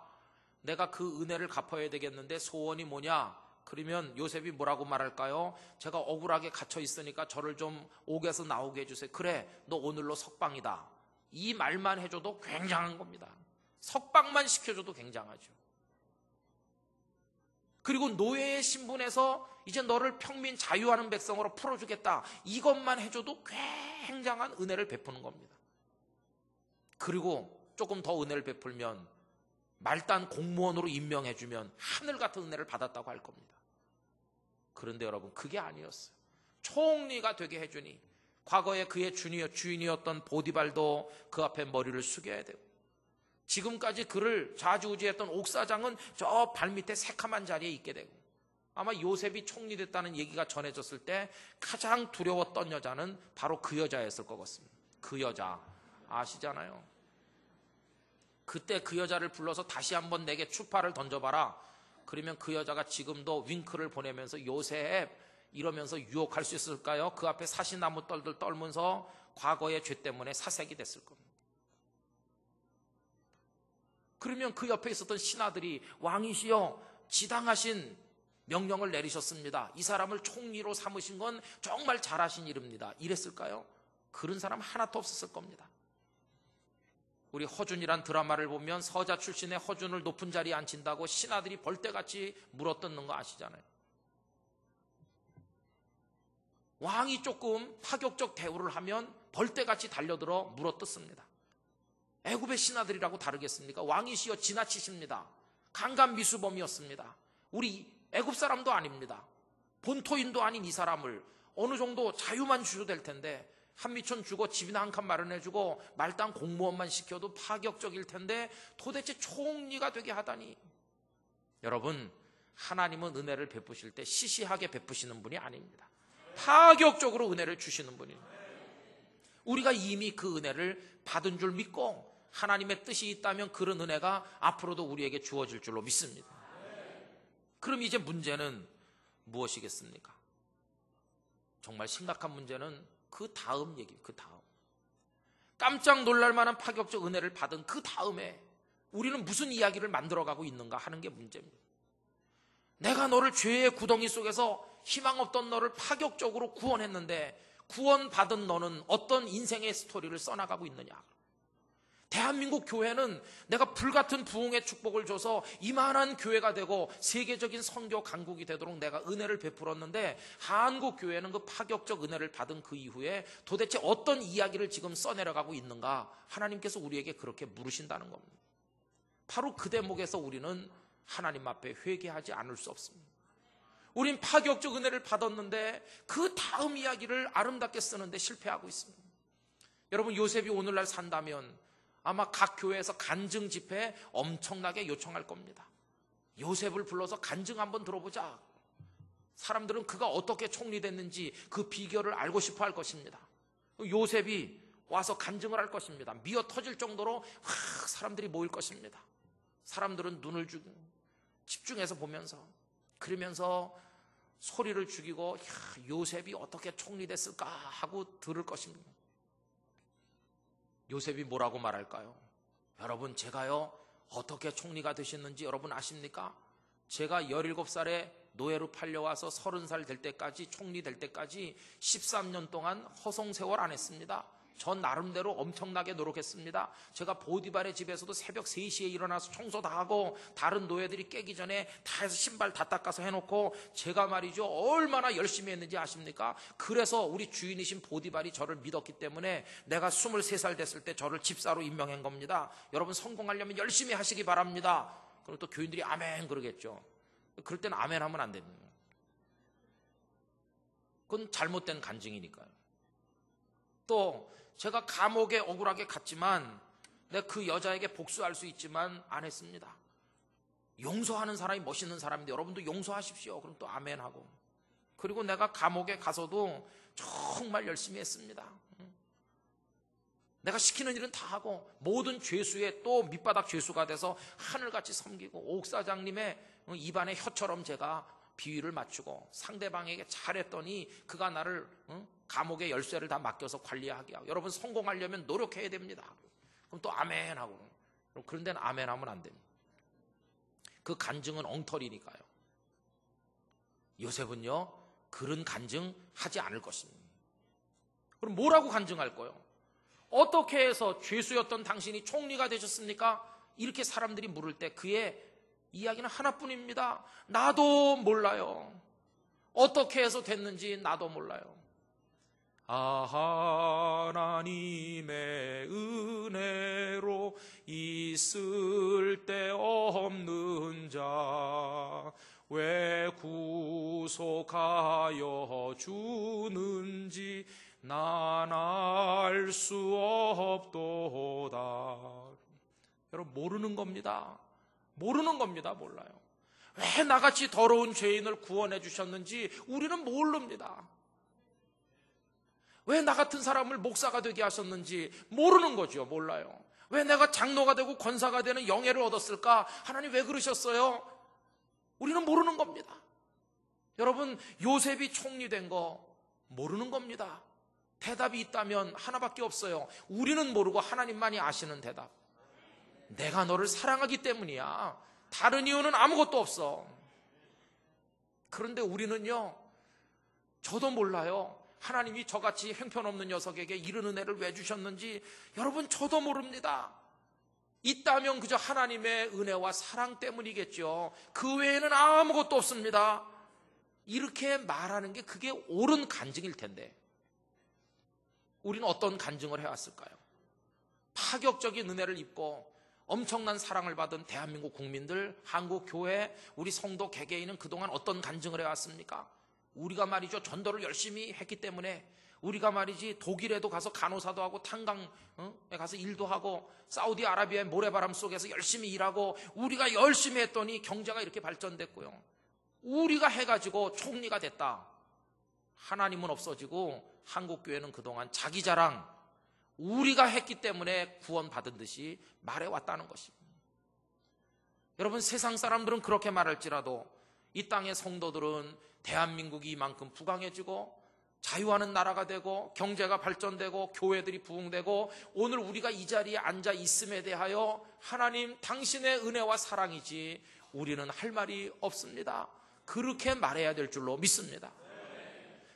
내가 그 은혜를 갚아야 되겠는데 소원이 뭐냐? 그러면 요셉이 뭐라고 말할까요? 제가 억울하게 갇혀 있으니까 저를 좀 옥에서 나오게 해주세요. 그래, 너 오늘로 석방이다. 이 말만 해줘도 굉장한 겁니다. 석방만 시켜줘도 굉장하죠. 그리고 노예의 신분에서 이제 너를 평민 자유하는 백성으로 풀어주겠다, 이것만 해줘도 굉장한 은혜를 베푸는 겁니다. 그리고 조금 더 은혜를 베풀면 말단 공무원으로 임명해주면 하늘 같은 은혜를 받았다고 할 겁니다. 그런데 여러분, 그게 아니었어요. 총리가 되게 해주니 과거에 그의 주인이었던 보디발도 그 앞에 머리를 숙여야 되고, 지금까지 그를 좌지우지했던 옥사장은 저 발밑에 새카만 자리에 있게 되고, 아마 요셉이 총리 됐다는 얘기가 전해졌을 때 가장 두려웠던 여자는 바로 그 여자였을 것 같습니다. 그 여자 아시잖아요. 그때 그 여자를 불러서 다시 한번 내게 추파를 던져봐라. 그러면 그 여자가 지금도 윙크를 보내면서 요셉 이러면서 유혹할 수 있을까요? 그 앞에 사시나무 떨들 떨면서 과거의 죄 때문에 사색이 됐을 겁니다. 그러면 그 옆에 있었던 신하들이 왕이시여, 지당하신 명령을 내리셨습니다. 이 사람을 총리로 삼으신 건 정말 잘하신 일입니다. 이랬을까요? 그런 사람 하나도 없었을 겁니다. 우리 허준이란 드라마를 보면 서자 출신의 허준을 높은 자리에 앉힌다고 신하들이 벌떼같이 물어뜯는 거 아시잖아요. 왕이 조금 파격적 대우를 하면 벌떼같이 달려들어 물어뜯습니다. 애굽의 신하들이라고 다르겠습니까? 왕이시여 지나치십니다. 강간 미수범이었습니다. 우리 애굽 사람도 아닙니다. 본토인도 아닌 이 사람을 어느 정도 자유만 주셔도 될 텐데, 한미천 주고 집이나 한 칸 마련해주고 말단 공무원만 시켜도 파격적일 텐데 도대체 총리가 되게 하다니. 여러분, 하나님은 은혜를 베푸실 때 시시하게 베푸시는 분이 아닙니다. 파격적으로 은혜를 주시는 분입니다. 우리가 이미 그 은혜를 받은 줄 믿고 하나님의 뜻이 있다면 그런 은혜가 앞으로도 우리에게 주어질 줄로 믿습니다. 그럼 이제 문제는 무엇이겠습니까? 정말 심각한 문제는 그 다음 얘기입니다. 그 다음, 깜짝 놀랄 만한 파격적 은혜를 받은 그 다음에 우리는 무슨 이야기를 만들어가고 있는가 하는 게 문제입니다. 내가 너를 죄의 구덩이 속에서 희망 없던 너를 파격적으로 구원했는데 구원받은 너는 어떤 인생의 스토리를 써나가고 있느냐. 대한민국 교회는 내가 불같은 부흥의 축복을 줘서 이만한 교회가 되고 세계적인 선교 강국이 되도록 내가 은혜를 베풀었는데, 한국 교회는 그 파격적 은혜를 받은 그 이후에 도대체 어떤 이야기를 지금 써내려가고 있는가, 하나님께서 우리에게 그렇게 물으신다는 겁니다. 바로 그 대목에서 우리는 하나님 앞에 회개하지 않을 수 없습니다. 우린 파격적 은혜를 받았는데 그 다음 이야기를 아름답게 쓰는데 실패하고 있습니다. 여러분, 요셉이 오늘날 산다면 아마 각 교회에서 간증 집회 엄청나게 요청할 겁니다. 요셉을 불러서 간증 한번 들어보자. 사람들은 그가 어떻게 총리 됐는지 그 비결을 알고 싶어 할 것입니다. 요셉이 와서 간증을 할 것입니다. 미어 터질 정도로 사람들이 모일 것입니다. 사람들은 눈을 집중해서 보면서, 그러면서 소리를 죽이고 요셉이 어떻게 총리 됐을까 하고 들을 것입니다. 요셉이 뭐라고 말할까요? 여러분, 제가요 어떻게 총리가 되셨는지 여러분 아십니까? 제가 17살에 노예로 팔려와서 30살 될 때까지, 총리 될 때까지 13년 동안 허송세월 안 했습니다. 전 나름대로 엄청나게 노력했습니다. 제가 보디발의 집에서도 새벽 3시에 일어나서 청소 다 하고 다른 노예들이 깨기 전에 다 해서 신발 다 닦아서 해놓고, 제가 말이죠 얼마나 열심히 했는지 아십니까? 그래서 우리 주인이신 보디발이 저를 믿었기 때문에 내가 23살 됐을 때 저를 집사로 임명한 겁니다. 여러분, 성공하려면 열심히 하시기 바랍니다. 그럼 또 교인들이 아멘 그러겠죠. 그럴 때는 아멘 하면 안 됩니다. 그건 잘못된 간증이니까요. 또 제가 감옥에 억울하게 갔지만 내가 그 여자에게 복수할 수 있지만 안 했습니다. 용서하는 사람이 멋있는 사람인데 여러분도 용서하십시오. 그럼 또 아멘하고. 그리고 내가 감옥에 가서도 정말 열심히 했습니다. 내가 시키는 일은 다 하고 모든 죄수에 또 밑바닥 죄수가 돼서 하늘같이 섬기고 옥사장님의 입안의 혀처럼 제가 비위를 맞추고 상대방에게 잘했더니 그가 나를 감옥의 열쇠를 다 맡겨서 관리하게 하고. 여러분, 성공하려면 노력해야 됩니다. 그럼 또 아멘 하고. 그런 데는 아멘 하면 안 됩니다. 그 간증은 엉터리니까요. 요셉은요, 그런 간증 하지 않을 것입니다. 그럼 뭐라고 간증할 거예요? 어떻게 해서 죄수였던 당신이 총리가 되셨습니까? 이렇게 사람들이 물을 때 그의 이야기는 하나뿐입니다. 나도 몰라요. 어떻게 해서 됐는지 나도 몰라요. 하나님의 은혜로 있을 데 없는 자 왜 구속하여 주는지 난 알 수 없도다. 여러분, 모르는 겁니다. 모르는 겁니다. 몰라요. 왜 나같이 더러운 죄인을 구원해 주셨는지 우리는 모릅니다. 왜 나 같은 사람을 목사가 되게 하셨는지 모르는 거죠. 몰라요. 왜 내가 장로가 되고 권사가 되는 영예를 얻었을까? 하나님 왜 그러셨어요? 우리는 모르는 겁니다. 여러분, 요셉이 총리 된 거 모르는 겁니다. 대답이 있다면 하나밖에 없어요. 우리는 모르고 하나님만이 아시는 대답. 내가 너를 사랑하기 때문이야. 다른 이유는 아무것도 없어. 그런데 우리는요, 저도 몰라요. 하나님이 저같이 형편없는 녀석에게 이런 은혜를 왜 주셨는지 여러분, 저도 모릅니다. 있다면 그저 하나님의 은혜와 사랑 때문이겠죠. 그 외에는 아무것도 없습니다. 이렇게 말하는 게 그게 옳은 간증일 텐데 우리는 어떤 간증을 해왔을까요? 파격적인 은혜를 입고 엄청난 사랑을 받은 대한민국 국민들, 한국 교회, 우리 성도 개개인은 그동안 어떤 간증을 해왔습니까? 우리가 말이죠, 전도를 열심히 했기 때문에, 우리가 말이지 독일에도 가서 간호사도 하고 탄강에 가서 일도 하고 사우디아라비아의 모래바람 속에서 열심히 일하고 우리가 열심히 했더니 경제가 이렇게 발전됐고요. 우리가 해가지고 총리가 됐다. 하나님은 없어지고 한국교회는 그동안 자기 자랑, 우리가 했기 때문에 구원받은 듯이 말해왔다는 것입니다. 여러분, 세상 사람들은 그렇게 말할지라도 이 땅의 성도들은 대한민국이 이만큼 부강해지고 자유하는 나라가 되고 경제가 발전되고 교회들이 부흥되고 오늘 우리가 이 자리에 앉아 있음에 대하여 하나님 당신의 은혜와 사랑이지 우리는 할 말이 없습니다. 그렇게 말해야 될 줄로 믿습니다.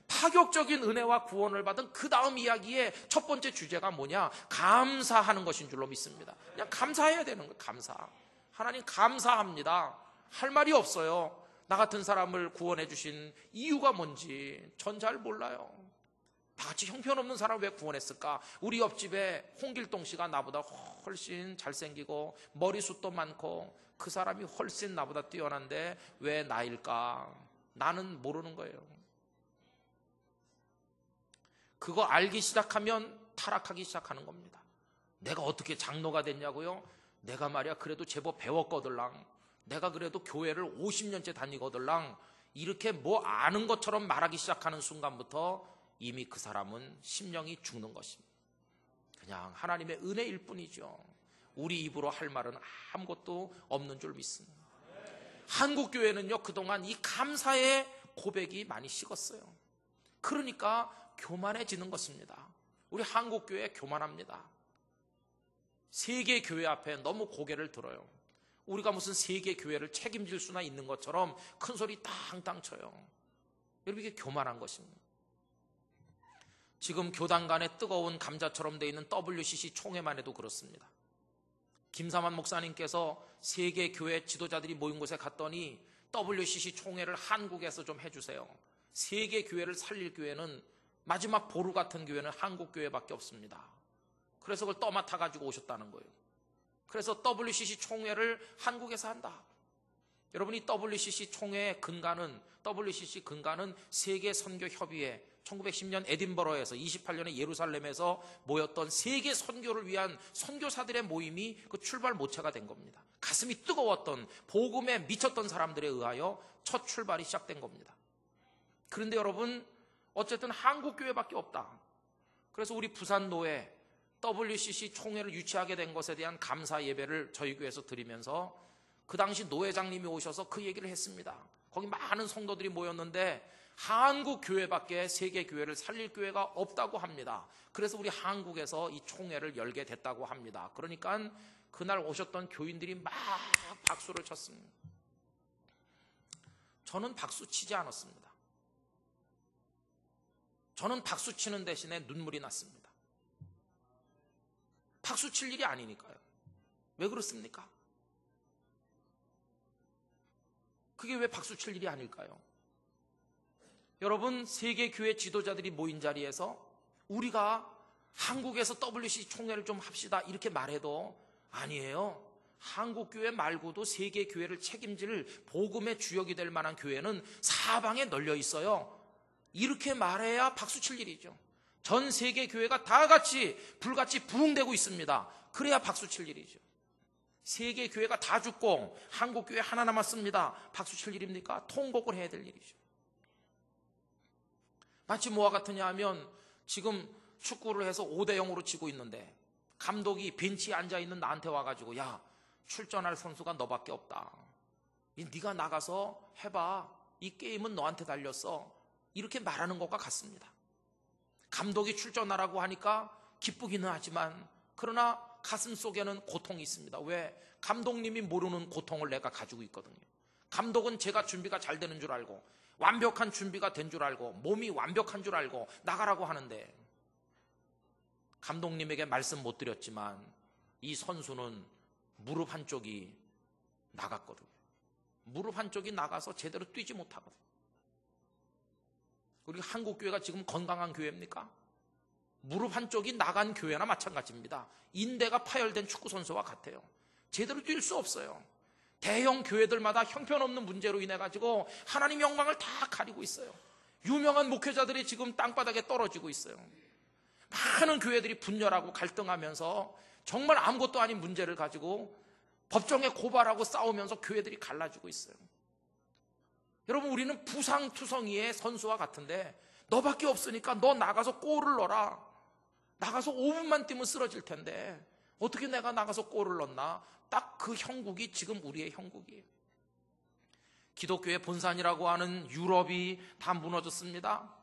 파격적인 은혜와 구원을 받은 그 다음 이야기의 첫 번째 주제가 뭐냐? 감사하는 것인 줄로 믿습니다. 그냥 감사해야 되는 거예요. 감사. 하나님 감사합니다. 할 말이 없어요. 나 같은 사람을 구원해 주신 이유가 뭔지 전 잘 몰라요. 나같이 형편없는 사람을 왜 구원했을까? 우리 옆집에 홍길동 씨가 나보다 훨씬 잘생기고 머리숱도 많고 그 사람이 훨씬 나보다 뛰어난데 왜 나일까? 나는 모르는 거예요. 그거 알기 시작하면 타락하기 시작하는 겁니다. 내가 어떻게 장로가 됐냐고요? 내가 말이야 그래도 제법 배웠거들랑, 내가 그래도 교회를 50년째 다니거들랑, 이렇게 뭐 아는 것처럼 말하기 시작하는 순간부터 이미 그 사람은 심령이 죽는 것입니다. 그냥 하나님의 은혜일 뿐이죠. 우리 입으로 할 말은 아무것도 없는 줄 믿습니다. 한국교회는요, 그동안 이 감사의 고백이 많이 식었어요. 그러니까 교만해지는 것입니다. 우리 한국교회 교만합니다. 세계 교회 앞에 너무 고개를 들어요. 우리가 무슨 세계 교회를 책임질 수나 있는 것처럼 큰 소리 땅땅 쳐요. 여러분, 이게 교만한 것입니다. 지금 교단 간에 뜨거운 감자처럼 되어 있는 WCC 총회만 해도 그렇습니다. 김사만 목사님께서 세계 교회 지도자들이 모인 곳에 갔더니 WCC 총회를 한국에서 좀 해주세요. 세계 교회를 살릴 교회는, 마지막 보루 같은 교회는 한국 교회밖에 없습니다. 그래서 그걸 떠맡아 가지고 오셨다는 거예요. 그래서 WCC 총회를 한국에서 한다. 여러분, 이 WCC 총회의 근간은, WCC 근간은 세계 선교 협의회, 1910년 에딘버러에서 28년에 예루살렘에서 모였던 세계 선교를 위한 선교사들의 모임이 그 출발 모체가 된 겁니다. 가슴이 뜨거웠던, 복음에 미쳤던 사람들에 의하여 첫 출발이 시작된 겁니다. 그런데 여러분, 어쨌든 한국교회밖에 없다. 그래서 우리 부산노회 WCC 총회를 유치하게 된 것에 대한 감사 예배를 저희 교회에서 드리면서 그 당시 노회장님이 오셔서 그 얘기를 했습니다. 거기 많은 성도들이 모였는데 한국 교회밖에 세계 교회를 살릴 교회가 없다고 합니다. 그래서 우리 한국에서 이 총회를 열게 됐다고 합니다. 그러니까 그날 오셨던 교인들이 막 박수를 쳤습니다. 저는 박수 치지 않았습니다. 저는 박수 치는 대신에 눈물이 났습니다. 박수 칠 일이 아니니까요. 왜 그렇습니까? 그게 왜 박수 칠 일이 아닐까요? 여러분, 세계 교회 지도자들이 모인 자리에서 우리가 한국에서 WC 총회를 좀 합시다 이렇게 말해도 아니에요. 한국 교회 말고도 세계 교회를 책임질 복음의 주역이 될 만한 교회는 사방에 널려 있어요. 이렇게 말해야 박수 칠 일이죠. 전 세계 교회가 다 같이 불같이 부흥되고 있습니다. 그래야 박수 칠 일이죠. 세계 교회가 다 죽고 한국 교회 하나 남았습니다. 박수 칠 일입니까? 통곡을 해야 될 일이죠. 마치 뭐와 같으냐 하면 지금 축구를 해서 5대0으로 치고 있는데 감독이 벤치에 앉아있는 나한테 와가지고 야, 출전할 선수가 너밖에 없다. 네가 나가서 해봐. 이 게임은 너한테 달렸어. 이렇게 말하는 것과 같습니다. 감독이 출전하라고 하니까 기쁘기는 하지만 그러나 가슴 속에는 고통이 있습니다. 왜? 감독님이 모르는 고통을 내가 가지고 있거든요. 감독은 제가 준비가 잘 되는 줄 알고 완벽한 준비가 된 줄 알고 몸이 완벽한 줄 알고 나가라고 하는데 감독님에게 말씀 못 드렸지만 이 선수는 무릎 한쪽이 나갔거든요. 무릎 한쪽이 나가서 제대로 뛰지 못하거든요. 우리 한국 교회가 지금 건강한 교회입니까? 무릎 한쪽이 나간 교회나 마찬가지입니다. 인대가 파열된 축구 선수와 같아요. 제대로 뛸 수 없어요. 대형 교회들마다 형편없는 문제로 인해 가지고 하나님 영광을 다 가리고 있어요. 유명한 목회자들이 지금 땅바닥에 떨어지고 있어요. 많은 교회들이 분열하고 갈등하면서 정말 아무것도 아닌 문제를 가지고 법정에 고발하고 싸우면서 교회들이 갈라지고 있어요. 여러분, 우리는 부상투성이의 선수와 같은데 너밖에 없으니까 너 나가서 골을 넣어라. 나가서 5분만 뛰면 쓰러질 텐데 어떻게 내가 나가서 골을 넣나? 딱 그 형국이 지금 우리의 형국이에요. 기독교의 본산이라고 하는 유럽이 다 무너졌습니다.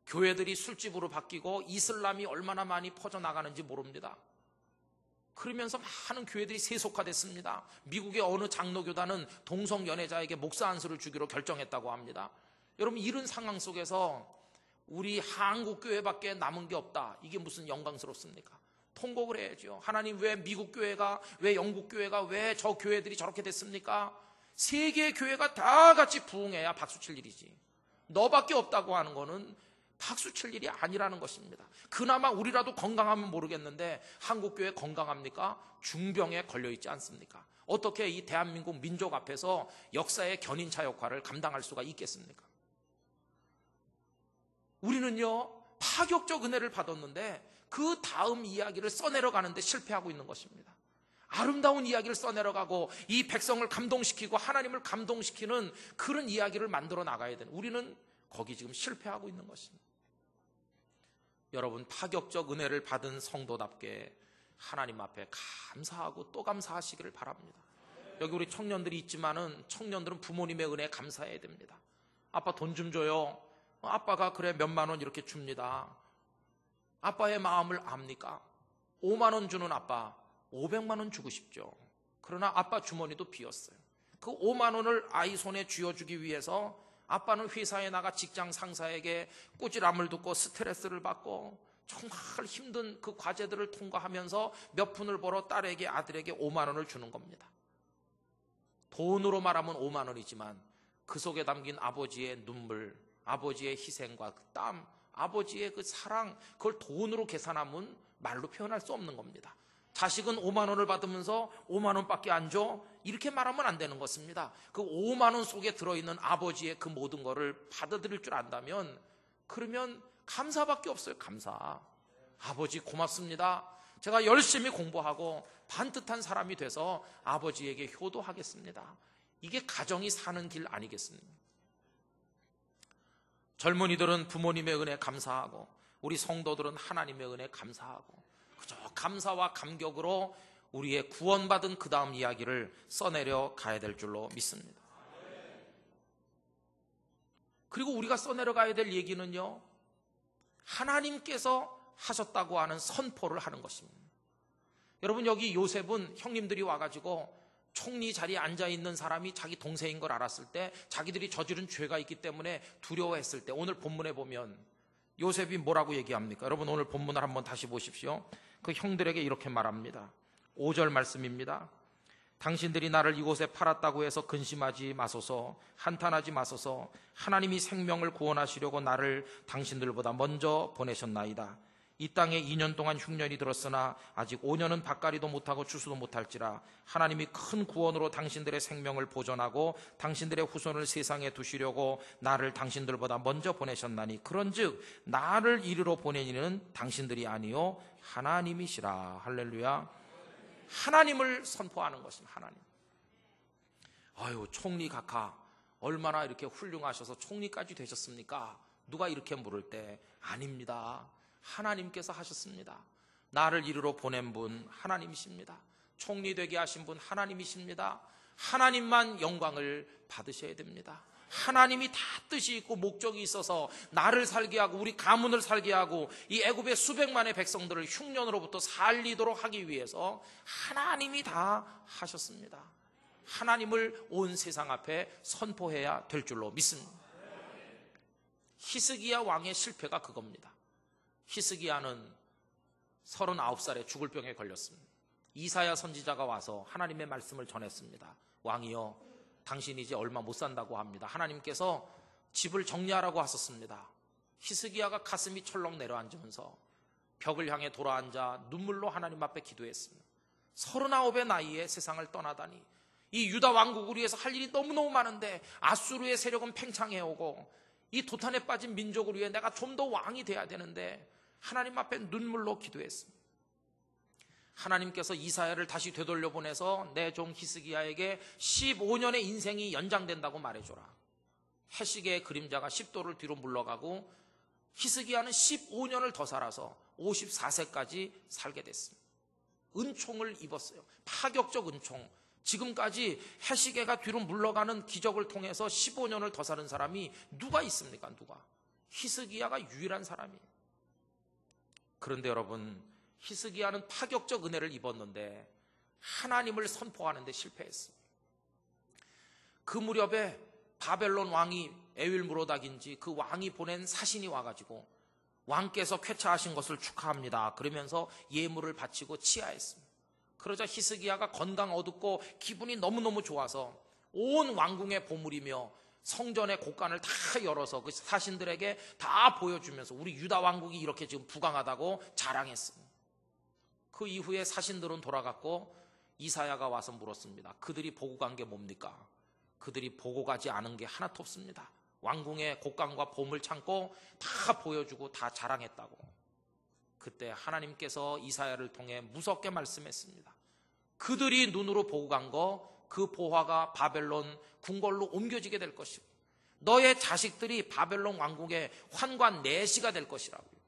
교회들이 술집으로 바뀌고 이슬람이 얼마나 많이 퍼져나가는지 모릅니다. 그러면서 많은 교회들이 세속화됐습니다. 미국의 어느 장로교단은 동성연애자에게 목사 한 수를 주기로 결정했다고 합니다. 여러분, 이런 상황 속에서 우리 한국 교회밖에 남은 게 없다. 이게 무슨 영광스럽습니까? 통곡을 해야죠. 하나님, 왜 미국 교회가, 왜 영국 교회가, 왜 저 교회들이 저렇게 됐습니까? 세계 교회가 다 같이 부흥해야 박수 칠 일이지. 너밖에 없다고 하는 거는 박수 칠 일이 아니라는 것입니다. 그나마 우리라도 건강하면 모르겠는데 한국 교회 건강합니까? 중병에 걸려있지 않습니까? 어떻게 이 대한민국 민족 앞에서 역사의 견인차 역할을 감당할 수가 있겠습니까? 우리는요, 파격적 은혜를 받았는데 그 다음 이야기를 써내려가는데 실패하고 있는 것입니다. 아름다운 이야기를 써내려가고 이 백성을 감동시키고 하나님을 감동시키는 그런 이야기를 만들어 나가야 되는, 우리는 거기 지금 실패하고 있는 것입니다. 여러분, 파격적 은혜를 받은 성도답게 하나님 앞에 감사하고 또 감사하시기를 바랍니다. 여기 우리 청년들이 있지만은 청년들은 부모님의 은혜에 감사해야 됩니다. 아빠 돈 좀 줘요. 아빠가 그래 몇만 원 이렇게 줍니다. 아빠의 마음을 압니까? 5만 원 주는 아빠 500만 원 주고 싶죠. 그러나 아빠 주머니도 비었어요. 그 5만 원을 아이 손에 쥐어주기 위해서 아빠는 회사에 나가 직장 상사에게 꾸지람을 듣고 스트레스를 받고 정말 힘든 그 과제들을 통과하면서 몇 푼을 벌어 딸에게, 아들에게 5만 원을 주는 겁니다. 돈으로 말하면 5만 원이지만 그 속에 담긴 아버지의 눈물, 아버지의 희생과 그 땀, 아버지의 그 사랑, 그걸 돈으로 계산하면 말로 표현할 수 없는 겁니다. 자식은 5만 원을 받으면서 5만 원밖에 안 줘? 이렇게 말하면 안 되는 것입니다. 그 5만 원 속에 들어있는 아버지의 그 모든 거를 받아들일 줄 안다면, 그러면 감사밖에 없어요. 감사. 아버지 고맙습니다. 제가 열심히 공부하고 반듯한 사람이 돼서 아버지에게 효도하겠습니다. 이게 가정이 사는 길 아니겠습니까? 젊은이들은 부모님의 은혜 감사하고 우리 성도들은 하나님의 은혜 감사하고 그저 감사와 감격으로 우리의 구원받은 그 다음 이야기를 써내려 가야 될 줄로 믿습니다. 그리고 우리가 써내려 가야 될 얘기는요, 하나님께서 하셨다고 하는 선포를 하는 것입니다. 여러분, 여기 요셉은 형님들이 와가지고 총리 자리에 앉아있는 사람이 자기 동생인 걸 알았을 때, 자기들이 저지른 죄가 있기 때문에 두려워했을 때, 오늘 본문에 보면 요셉이 뭐라고 얘기합니까? 여러분, 오늘 본문을 한번 다시 보십시오. 그 형들에게 이렇게 말합니다. 5절 말씀입니다. 당신들이 나를 이곳에 팔았다고 해서 근심하지 마소서, 한탄하지 마소서. 하나님이 생명을 구원하시려고 나를 당신들보다 먼저 보내셨나이다. 이 땅에 2년 동안 흉년이 들었으나 아직 5년은 밭갈이도 못하고 추수도 못할지라 하나님이 큰 구원으로 당신들의 생명을 보존하고 당신들의 후손을 세상에 두시려고 나를 당신들보다 먼저 보내셨나니 그런즉 나를 이리로 보내니는 당신들이 아니요 하나님이시라. 할렐루야. 하나님을 선포하는 것입니다. 하나님. 아유, 총리 각하 얼마나 이렇게 훌륭하셔서 총리까지 되셨습니까? 누가 이렇게 물을 때 아닙니다. 하나님께서 하셨습니다. 나를 이리로 보낸 분 하나님이십니다. 총리 되게 하신 분 하나님이십니다. 하나님만 영광을 받으셔야 됩니다. 하나님이 다 뜻이 있고 목적이 있어서 나를 살게 하고 우리 가문을 살게 하고 이 애굽의 수백만의 백성들을 흉년으로부터 살리도록 하기 위해서 하나님이 다 하셨습니다. 하나님을 온 세상 앞에 선포해야 될 줄로 믿습니다. 히스기야 왕의 실패가 그겁니다. 히스기야는 39살에 죽을 병에 걸렸습니다. 이사야 선지자가 와서 하나님의 말씀을 전했습니다. 왕이여, 당신이 이제 얼마 못 산다고 합니다. 하나님께서 집을 정리하라고 하셨습니다. 히스기야가 가슴이 철렁 내려앉으면서 벽을 향해 돌아앉아 눈물로 하나님 앞에 기도했습니다. 39의 나이에 세상을 떠나다니, 이 유다 왕국을 위해서 할 일이 너무너무 많은데 아수르의 세력은 팽창해오고 이 도탄에 빠진 민족을 위해 내가 좀 더 왕이 돼야 되는데 하나님 앞에 눈물로 기도했습니다. 하나님께서 이사야를 다시 되돌려 보내서 내 종 히스기야에게 15년의 인생이 연장된다고 말해줘라. 해시계의 그림자가 10도를 뒤로 물러가고 히스기야는 15년을 더 살아서 54세까지 살게 됐습니다. 은총을 입었어요. 파격적 은총. 지금까지 해시계가 뒤로 물러가는 기적을 통해서 15년을 더 사는 사람이 누가 있습니까? 누가? 히스기야가 유일한 사람이에요. 그런데 여러분, 히스기야는 파격적 은혜를 입었는데 하나님을 선포하는데 실패했습니다. 그 무렵에 바벨론 왕이 에윌무로닥인지 그 왕이 보낸 사신이 와가지고 왕께서 쾌차하신 것을 축하합니다. 그러면서 예물을 바치고 치하했습니다. 그러자 히스기야가 건강 얻었고 기분이 너무너무 좋아서 온 왕궁의 보물이며 성전의 곳간을 다 열어서 그 사신들에게 다 보여주면서 우리 유다 왕국이 이렇게 지금 부강하다고 자랑했습니다. 그 이후에 사신들은 돌아갔고 이사야가 와서 물었습니다. 그들이 보고 간 게 뭡니까? 그들이 보고 가지 않은 게 하나도 없습니다. 왕궁의 곳간과 보물 창고 다 보여주고 다 자랑했다고. 그때 하나님께서 이사야를 통해 무섭게 말씀했습니다. 그들이 눈으로 보고 간 거, 그 보화가 바벨론 궁궐로 옮겨지게 될 것이고 너의 자식들이 바벨론 왕국의 환관 내시가 될 것이라고요.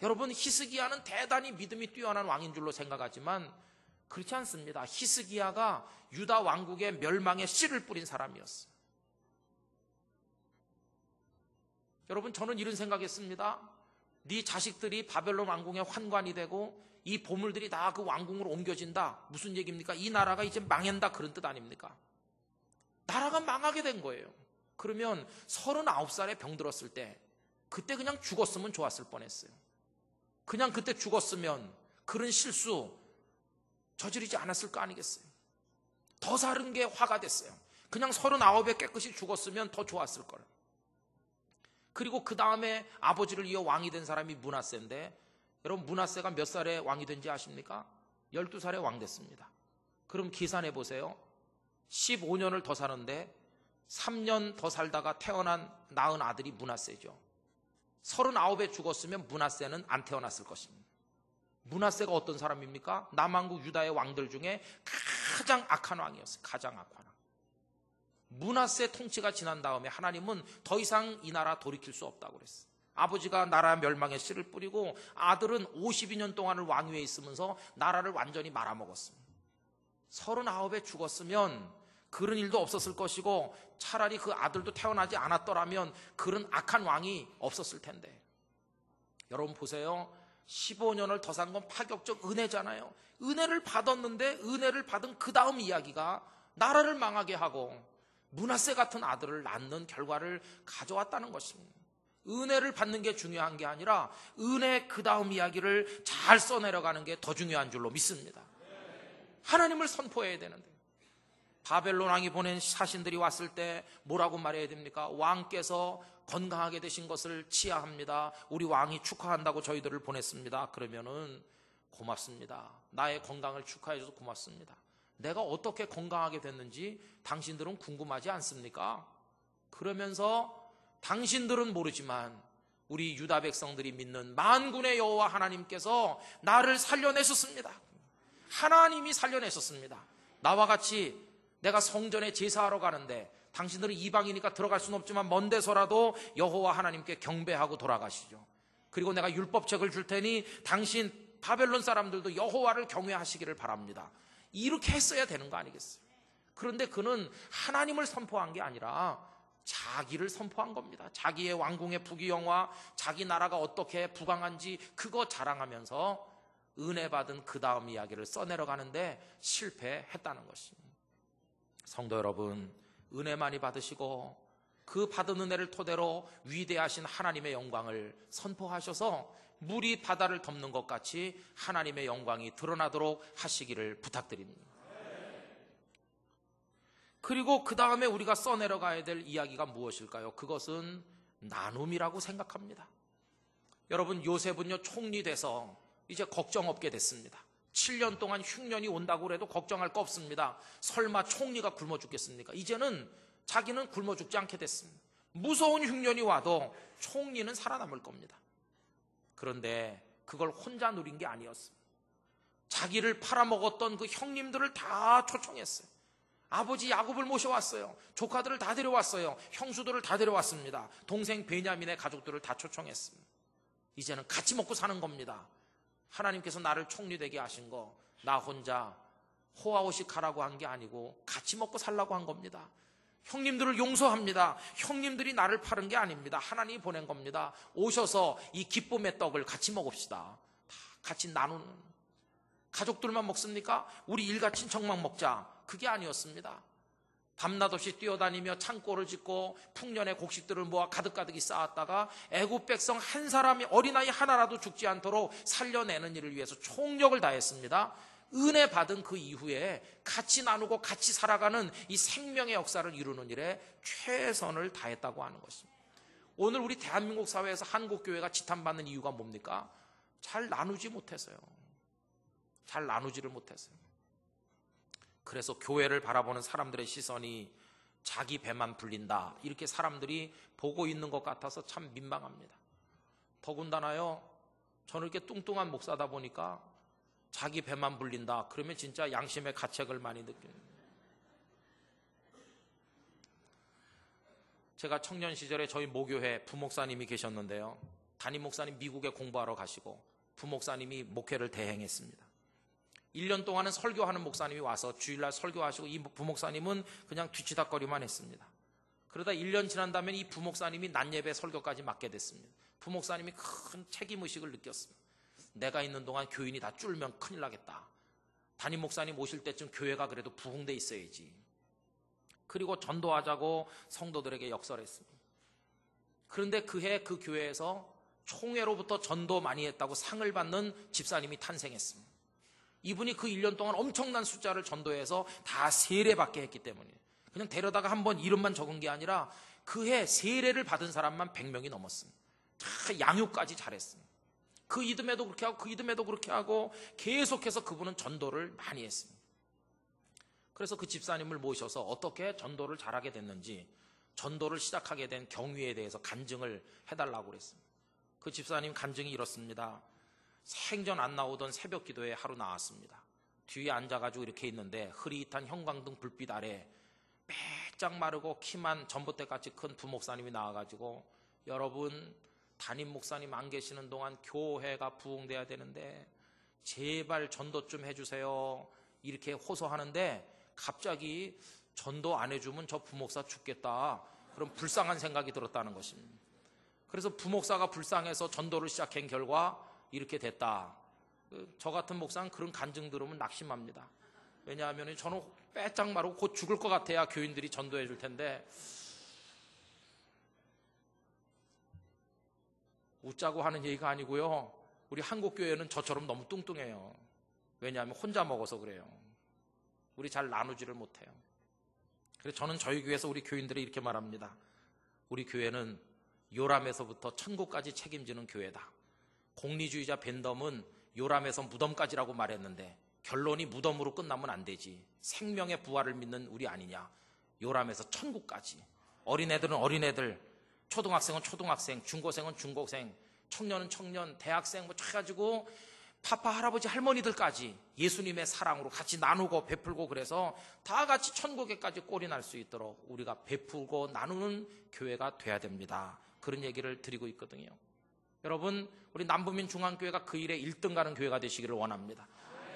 여러분, 히스기야는 대단히 믿음이 뛰어난 왕인 줄로 생각하지만 그렇지 않습니다. 히스기야가 유다 왕국의 멸망에 씨를 뿌린 사람이었어요. 여러분, 저는 이런 생각했습니다. 네 자식들이 바벨론 왕궁의 환관이 되고 이 보물들이 다 그 왕궁으로 옮겨진다. 무슨 얘기입니까? 이 나라가 이제 망한다, 그런 뜻 아닙니까? 나라가 망하게 된 거예요. 그러면 39살에 병들었을 때 그때 그냥 죽었으면 좋았을 뻔했어요. 그냥 그때 죽었으면 그런 실수 저지르지 않았을 거 아니겠어요? 더 사는 게 화가 됐어요. 그냥 39에 깨끗이 죽었으면 더 좋았을 거예요. 그리고 그 다음에 아버지를 이어 왕이 된 사람이 므낫세인데, 여러분 므낫세가 몇 살에 왕이 된지 아십니까? 12살에 왕 됐습니다. 그럼 계산해 보세요. 15년을 더 사는데 3년 더 살다가 낳은 아들이 므낫세죠. 39에 죽었으면 므낫세는 안 태어났을 것입니다. 므낫세가 어떤 사람입니까? 남왕국 유다의 왕들 중에 가장 악한 왕이었어요. 가장 악한 왕. 므낫세 통치가 지난 다음에 하나님은 더 이상 이 나라 돌이킬 수 없다고 그랬어요. 아버지가 나라 멸망의 씨를 뿌리고 아들은 52년 동안을 왕위에 있으면서 나라를 완전히 말아먹었습니다. 39에 죽었으면 그런 일도 없었을 것이고 차라리 그 아들도 태어나지 않았더라면 그런 악한 왕이 없었을 텐데, 여러분 보세요. 15년을 더 산 건 파격적 은혜잖아요. 은혜를 받았는데 은혜를 받은 그 다음 이야기가 나라를 망하게 하고 므낫세 같은 아들을 낳는 결과를 가져왔다는 것입니다. 은혜를 받는 게 중요한 게 아니라 은혜 그 다음 이야기를 잘 써내려가는 게 더 중요한 줄로 믿습니다. 하나님을 선포해야 되는데, 바벨론 왕이 보낸 사신들이 왔을 때 뭐라고 말해야 됩니까? 왕께서 건강하게 되신 것을 치하합니다. 우리 왕이 축하한다고 저희들을 보냈습니다. 그러면은 고맙습니다. 나의 건강을 축하해 줘서 고맙습니다. 내가 어떻게 건강하게 됐는지 당신들은 궁금하지 않습니까? 그러면서 당신들은 모르지만 우리 유다 백성들이 믿는 만군의 여호와 하나님께서 나를 살려내셨습니다. 하나님이 살려내셨습니다. 나와 같이 내가 성전에 제사하러 가는데 당신들은 이방이니까 들어갈 수는 없지만 먼 데서라도 여호와 하나님께 경배하고 돌아가시죠. 그리고 내가 율법책을 줄 테니 당신 바벨론 사람들도 여호와를 경외하시기를 바랍니다. 이렇게 했어야 되는 거 아니겠어요? 그런데 그는 하나님을 선포한 게 아니라 자기를 선포한 겁니다. 자기의 왕궁의 부귀영화, 자기 나라가 어떻게 부강한지 그거 자랑하면서 은혜 받은 그 다음 이야기를 써내려가는데 실패했다는 것입니다. 성도 여러분, 은혜 많이 받으시고 그 받은 은혜를 토대로 위대하신 하나님의 영광을 선포하셔서 물이 바다를 덮는 것 같이 하나님의 영광이 드러나도록 하시기를 부탁드립니다. 그리고 그 다음에 우리가 써내려가야 될 이야기가 무엇일까요? 그것은 나눔이라고 생각합니다. 여러분, 요셉은요 총리 돼서 이제 걱정 없게 됐습니다. 7년 동안 흉년이 온다고 해도 걱정할 거 없습니다. 설마 총리가 굶어 죽겠습니까? 이제는 자기는 굶어 죽지 않게 됐습니다. 무서운 흉년이 와도 총리는 살아남을 겁니다. 그런데 그걸 혼자 누린 게 아니었습니다. 자기를 팔아먹었던 그 형님들을 다 초청했어요. 아버지 야곱을 모셔왔어요. 조카들을 다 데려왔어요. 형수들을 다 데려왔습니다. 동생 베냐민의 가족들을 다 초청했습니다. 이제는 같이 먹고 사는 겁니다. 하나님께서 나를 총리 되게 하신 거, 나 혼자 호화호식 하라고 한 게 아니고 같이 먹고 살라고 한 겁니다. 형님들을 용서합니다. 형님들이 나를 파는 게 아닙니다. 하나님이 보낸 겁니다. 오셔서 이 기쁨의 떡을 같이 먹읍시다. 다 같이 나누는. 가족들만 먹습니까? 우리 일가 친척만 먹자. 그게 아니었습니다. 밤낮 없이 뛰어다니며 창고를 짓고 풍년의 곡식들을 모아 가득가득이 쌓았다가 애굽 백성 한 사람이, 어린아이 하나라도 죽지 않도록 살려내는 일을 위해서 총력을 다했습니다. 은혜 받은 그 이후에 같이 나누고 같이 살아가는 이 생명의 역사를 이루는 일에 최선을 다했다고 하는 것입니다. 오늘 우리 대한민국 사회에서 한국교회가 지탄받는 이유가 뭡니까? 잘 나누지 못해서요. 잘 나누지를 못해서요. 그래서 교회를 바라보는 사람들의 시선이 자기 배만 불린다, 이렇게 사람들이 보고 있는 것 같아서 참 민망합니다. 더군다나요, 저는 이렇게 뚱뚱한 목사다 보니까 자기 배만 불린다 그러면 진짜 양심의 가책을 많이 느낍니다. 제가 청년 시절에 저희 모교회 부목사님이 계셨는데요, 담임 목사님 미국에 공부하러 가시고 부목사님이 목회를 대행했습니다. 1년 동안은 설교하는 목사님이 와서 주일날 설교하시고 이 부목사님은 그냥 뒤치다거리만 했습니다. 그러다 1년 지난 다음에 이 부목사님이 낮예배 설교까지 맡게 됐습니다. 부목사님이 큰 책임의식을 느꼈습니다. 내가 있는 동안 교인이 다 쫄면 큰일 나겠다. 담임 목사님 오실 때쯤 교회가 그래도 부흥돼 있어야지. 그리고 전도하자고 성도들에게 역설했습니다. 그런데 그해 그 교회에서 총회로부터 전도 많이 했다고 상을 받는 집사님이 탄생했습니다. 이분이 그 1년 동안 엄청난 숫자를 전도해서 다 세례받게 했기 때문이에요. 그냥 데려다가 한번 이름만 적은 게 아니라 그해 세례를 받은 사람만 100명이 넘었습니다. 다 양육까지 잘했습니다. 그 이듬해도 그렇게 하고 그 이듬해도 그렇게 하고 계속해서 그분은 전도를 많이 했습니다. 그래서 그 집사님을 모셔서 어떻게 전도를 잘하게 됐는지, 전도를 시작하게 된 경위에 대해서 간증을 해달라고 그랬습니다. 그 집사님 간증이 이렇습니다. 생전 안 나오던 새벽 기도에 하루 나왔습니다. 뒤에 앉아가지고 이렇게 있는데 흐릿한 형광등 불빛 아래 빼짝 마르고 키만 전봇대같이 큰 부목사님이 나와가지고, 여러분 담임 목사님 안 계시는 동안 교회가 부흥돼야 되는데 제발 전도 좀 해주세요. 이렇게 호소하는데 갑자기 전도 안 해주면 저 부목사 죽겠다. 그럼 불쌍한 생각이 들었다는 것입니다. 그래서 부목사가 불쌍해서 전도를 시작한 결과 이렇게 됐다. 저 같은 목사는 그런 간증 들으면 낙심합니다. 왜냐하면 저는 빼짝 마르고 곧 죽을 것 같아야 교인들이 전도해 줄 텐데 웃자고 하는 얘기가 아니고요. 우리 한국교회는 저처럼 너무 뚱뚱해요. 왜냐하면 혼자 먹어서 그래요. 우리 잘 나누지를 못해요. 그래서 저는 저희 교회에서 우리 교인들이 이렇게 말합니다. 우리 교회는 요람에서부터 천국까지 책임지는 교회다. 공리주의자 밴덤은 요람에서 무덤까지라고 말했는데 결론이 무덤으로 끝나면 안 되지. 생명의 부활을 믿는 우리 아니냐. 요람에서 천국까지. 어린애들은 어린애들, 초등학생은 초등학생, 중고생은 중고생, 청년은 청년, 대학생 뭐 해가지고 파파 할아버지 할머니들까지 예수님의 사랑으로 같이 나누고 베풀고 그래서 다 같이 천국에까지 꼴이 날 수 있도록 우리가 베풀고 나누는 교회가 돼야 됩니다. 그런 얘기를 드리고 있거든요. 여러분, 우리 남부민 중앙교회가 그 일에 1등 가는 교회가 되시기를 원합니다.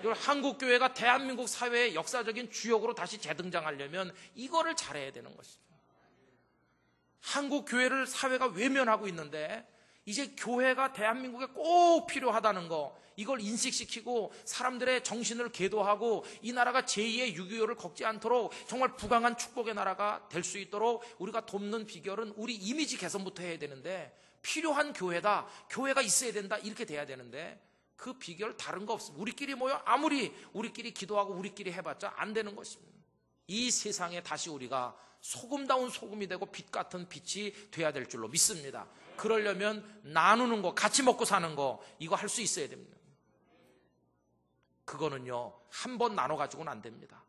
한국교회가 대한민국 사회의 역사적인 주역으로 다시 재등장하려면 이거를 잘해야 되는 것이죠. 한국교회를 사회가 외면하고 있는데 이제 교회가 대한민국에 꼭 필요하다는 거, 이걸 인식시키고 사람들의 정신을 계도하고 이 나라가 제2의 6.25를 겪지 않도록 정말 부강한 축복의 나라가 될 수 있도록 우리가 돕는 비결은 우리 이미지 개선부터 해야 되는데 필요한 교회다, 교회가 있어야 된다 이렇게 돼야 되는데 그 비결 다른 거 없습니다. 우리끼리 모여 아무리 우리끼리 기도하고 우리끼리 해봤자 안 되는 것입니다. 이 세상에 다시 우리가 소금다운 소금이 되고 빛 같은 빛이 돼야 될 줄로 믿습니다. 그러려면 나누는 거, 같이 먹고 사는 거 이거 할 수 있어야 됩니다. 그거는요 한 번 나눠 가지고는 안 됩니다.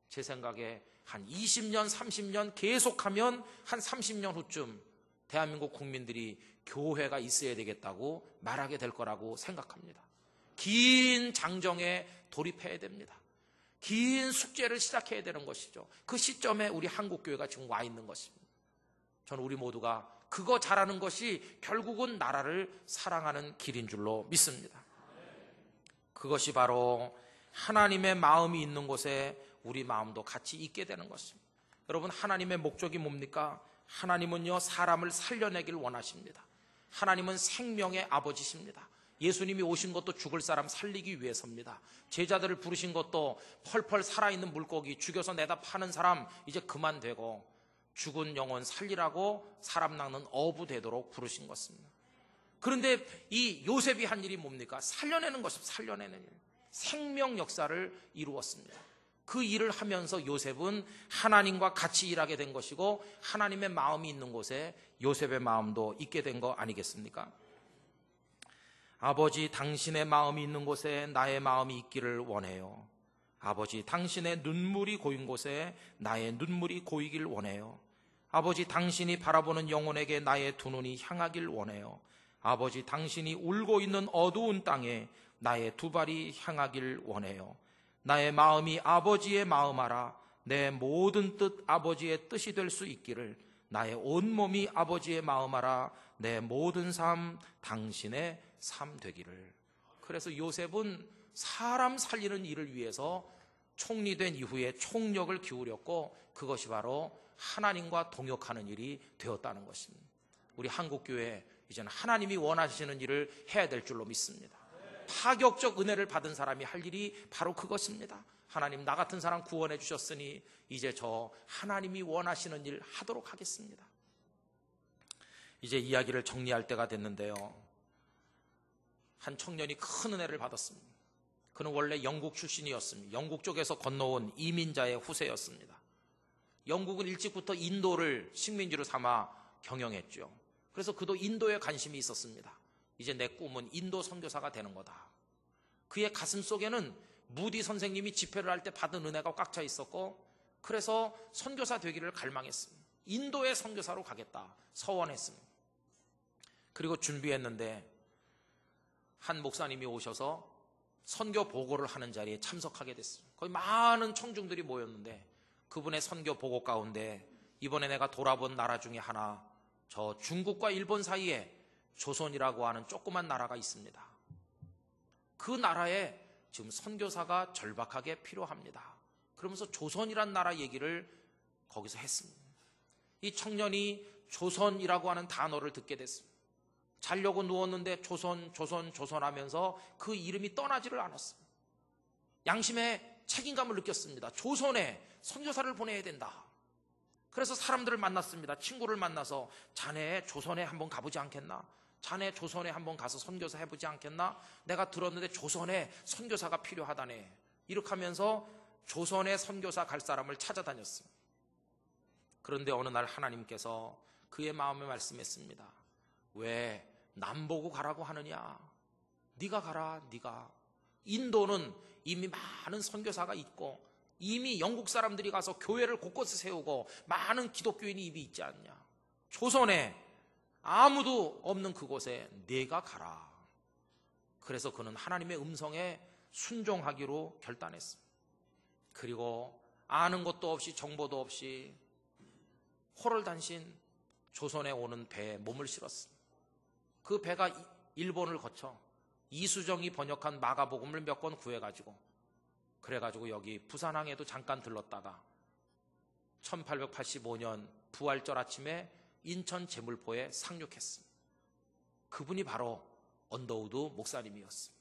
제 생각에 한 20년 30년 계속하면 한 30년 후쯤 대한민국 국민들이 교회가 있어야 되겠다고 말하게 될 거라고 생각합니다. 긴 장정에 돌입해야 됩니다. 긴 숙제를 시작해야 되는 것이죠. 그 시점에 우리 한국교회가 지금 와 있는 것입니다. 저는 우리 모두가 그거 잘하는 것이 결국은 나라를 사랑하는 길인 줄로 믿습니다. 그것이 바로 하나님의 마음이 있는 곳에 우리 마음도 같이 있게 되는 것입니다. 여러분, 하나님의 목적이 뭡니까? 하나님은요 사람을 살려내길 원하십니다. 하나님은 생명의 아버지십니다. 예수님이 오신 것도 죽을 사람 살리기 위해서입니다. 제자들을 부르신 것도 펄펄 살아있는 물고기 죽여서 내다 파는 사람 이제 그만 되고 죽은 영혼 살리라고 사람 낚는 어부 되도록 부르신 것입니다. 그런데 이 요셉이 한 일이 뭡니까? 살려내는 것입니다. 살려내는 일. 생명 역사를 이루었습니다. 그 일을 하면서 요셉은 하나님과 같이 일하게 된 것이고 하나님의 마음이 있는 곳에 요셉의 마음도 있게 된 거 아니겠습니까? 아버지, 당신의 마음이 있는 곳에 나의 마음이 있기를 원해요. 아버지, 당신의 눈물이 고인 곳에 나의 눈물이 고이길 원해요. 아버지, 당신이 바라보는 영혼에게 나의 두 눈이 향하길 원해요. 아버지, 당신이 울고 있는 어두운 땅에 나의 두 발이 향하길 원해요. 나의 마음이 아버지의 마음하라. 내 모든 뜻 아버지의 뜻이 될 수 있기를. 나의 온몸이 아버지의 마음하라. 내 모든 삶 당신의 삶 되기를. 그래서 요셉은 사람 살리는 일을 위해서 총리된 이후에 총력을 기울였고 그것이 바로 하나님과 동역하는 일이 되었다는 것입니다. 우리 한국교회 이제는 하나님이 원하시는 일을 해야 될 줄로 믿습니다. 파격적 은혜를 받은 사람이 할 일이 바로 그것입니다. 하나님, 나 같은 사람 구원해 주셨으니 이제 저 하나님이 원하시는 일 하도록 하겠습니다. 이제 이야기를 정리할 때가 됐는데요. 한 청년이 큰 은혜를 받았습니다. 그는 원래 영국 출신이었습니다. 영국 쪽에서 건너온 이민자의 후세였습니다. 영국은 일찍부터 인도를 식민지로 삼아 경영했죠. 그래서 그도 인도에 관심이 있었습니다. 이제 내 꿈은 인도 선교사가 되는 거다. 그의 가슴 속에는 무디 선생님이 집회를 할 때 받은 은혜가 꽉 차 있었고 그래서 선교사 되기를 갈망했습니다. 인도의 선교사로 가겠다 서원했습니다. 그리고 준비했는데 한 목사님이 오셔서 선교 보고를 하는 자리에 참석하게 됐습니다. 거의 많은 청중들이 모였는데 그분의 선교 보고 가운데 이번에 내가 돌아본 나라 중에 하나, 저 중국과 일본 사이에 조선이라고 하는 조그만 나라가 있습니다. 그 나라에 지금 선교사가 절박하게 필요합니다. 그러면서 조선이란 나라 얘기를 거기서 했습니다. 이 청년이 조선이라고 하는 단어를 듣게 됐습니다. 자려고 누웠는데 조선 하면서 그 이름이 떠나지를 않았습니다. 양심의 책임감을 느꼈습니다. 조선에 선교사를 보내야 된다. 그래서 사람들을 만났습니다. 친구를 만나서 자네 조선에 한번 가보지 않겠나? 자네 조선에 한번 가서 선교사 해보지 않겠나? 내가 들었는데 조선에 선교사가 필요하다네. 이렇게 하면서 조선에 선교사 갈 사람을 찾아다녔습니다. 그런데 어느 날 하나님께서 그의 마음에 말씀했습니다. 왜 남보고 가라고 하느냐? 네가 가라, 네가. 인도는 이미 많은 선교사가 있고 이미 영국 사람들이 가서 교회를 곳곳에 세우고 많은 기독교인이 이미 있지 않냐? 조선에 아무도 없는 그곳에 네가 가라. 그래서 그는 하나님의 음성에 순종하기로 결단했습니다. 그리고 아는 것도 없이 정보도 없이 호롤단신 조선에 오는 배에 몸을 실었습니다. 그 배가 일본을 거쳐 이수정이 번역한 마가복음을 몇 권 구해가지고 그래가지고 여기 부산항에도 잠깐 들렀다가 1885년 부활절 아침에 인천 제물포에 상륙했습니다. 그분이 바로 언더우드 목사님이었습니다.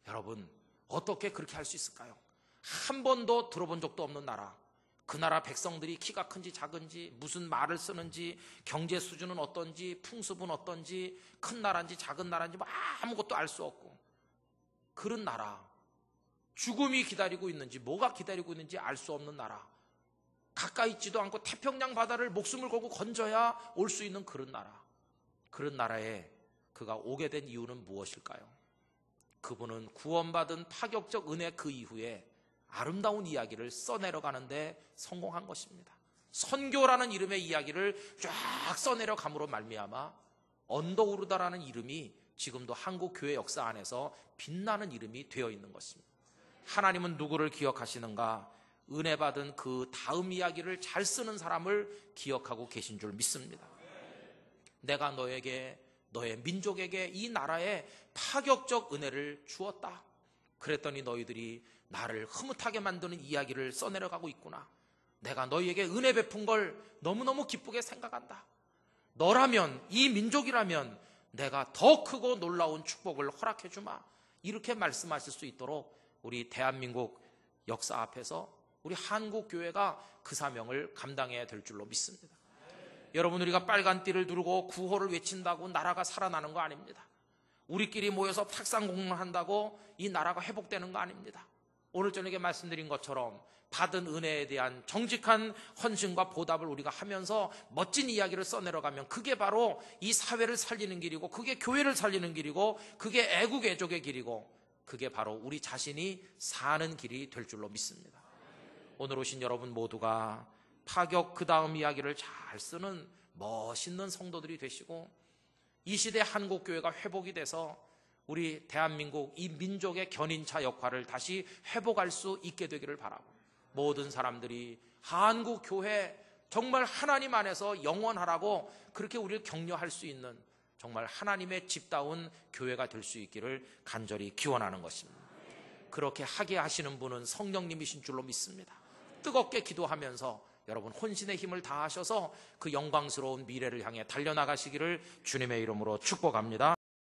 여러분, 어떻게 그렇게 할 수 있을까요? 한 번도 들어본 적도 없는 나라, 그 나라 백성들이 키가 큰지 작은지, 무슨 말을 쓰는지, 경제 수준은 어떤지, 풍습은 어떤지, 큰 나라인지 작은 나라인지 뭐 아무것도 알 수 없고, 그런 나라, 죽음이 기다리고 있는지 뭐가 기다리고 있는지 알 수 없는 나라, 가까이 있지도 않고 태평양 바다를 목숨을 걸고 건져야 올 수 있는 그런 나라, 그런 나라에 그가 오게 된 이유는 무엇일까요? 그분은 구원받은 파격적 은혜 그 이후에 아름다운 이야기를 써내려가는데 성공한 것입니다. 선교라는 이름의 이야기를 쫙 써내려감으로 말미암아 언더우르다라는 이름이 지금도 한국 교회 역사 안에서 빛나는 이름이 되어 있는 것입니다. 하나님은 누구를 기억하시는가? 은혜 받은 그 다음 이야기를 잘 쓰는 사람을 기억하고 계신 줄 믿습니다. 내가 너에게, 너의 민족에게, 이 나라에 파격적 은혜를 주었다. 그랬더니 너희들이 나를 흐뭇하게 만드는 이야기를 써내려가고 있구나. 내가 너희에게 은혜 베푼 걸 너무너무 기쁘게 생각한다. 너라면, 이 민족이라면 내가 더 크고 놀라운 축복을 허락해 주마. 이렇게 말씀하실 수 있도록 우리 대한민국 역사 앞에서 우리 한국교회가 그 사명을 감당해야 될 줄로 믿습니다. 여러분, 우리가 빨간 띠를 두르고 구호를 외친다고 나라가 살아나는 거 아닙니다. 우리끼리 모여서 탁상공론을 한다고 이 나라가 회복되는 거 아닙니다. 오늘 저녁에 말씀드린 것처럼 받은 은혜에 대한 정직한 헌신과 보답을 우리가 하면서 멋진 이야기를 써내려가면 그게 바로 이 사회를 살리는 길이고, 그게 교회를 살리는 길이고, 그게 애국 애족의 길이고, 그게 바로 우리 자신이 사는 길이 될 줄로 믿습니다. 오늘 오신 여러분 모두가 파격 그 다음 이야기를 잘 쓰는 멋있는 성도들이 되시고, 이 시대 한국교회가 회복이 돼서 우리 대한민국 이 민족의 견인차 역할을 다시 회복할 수 있게 되기를 바라고, 모든 사람들이 한국교회 정말 하나님 안에서 영원하라고 그렇게 우리를 격려할 수 있는 정말 하나님의 집다운 교회가 될 수 있기를 간절히 기원하는 것입니다. 그렇게 하게 하시는 분은 성령님이신 줄로 믿습니다. 뜨겁게 기도하면서 여러분 혼신의 힘을 다하셔서 그 영광스러운 미래를 향해 달려나가시기를 주님의 이름으로 축복합니다.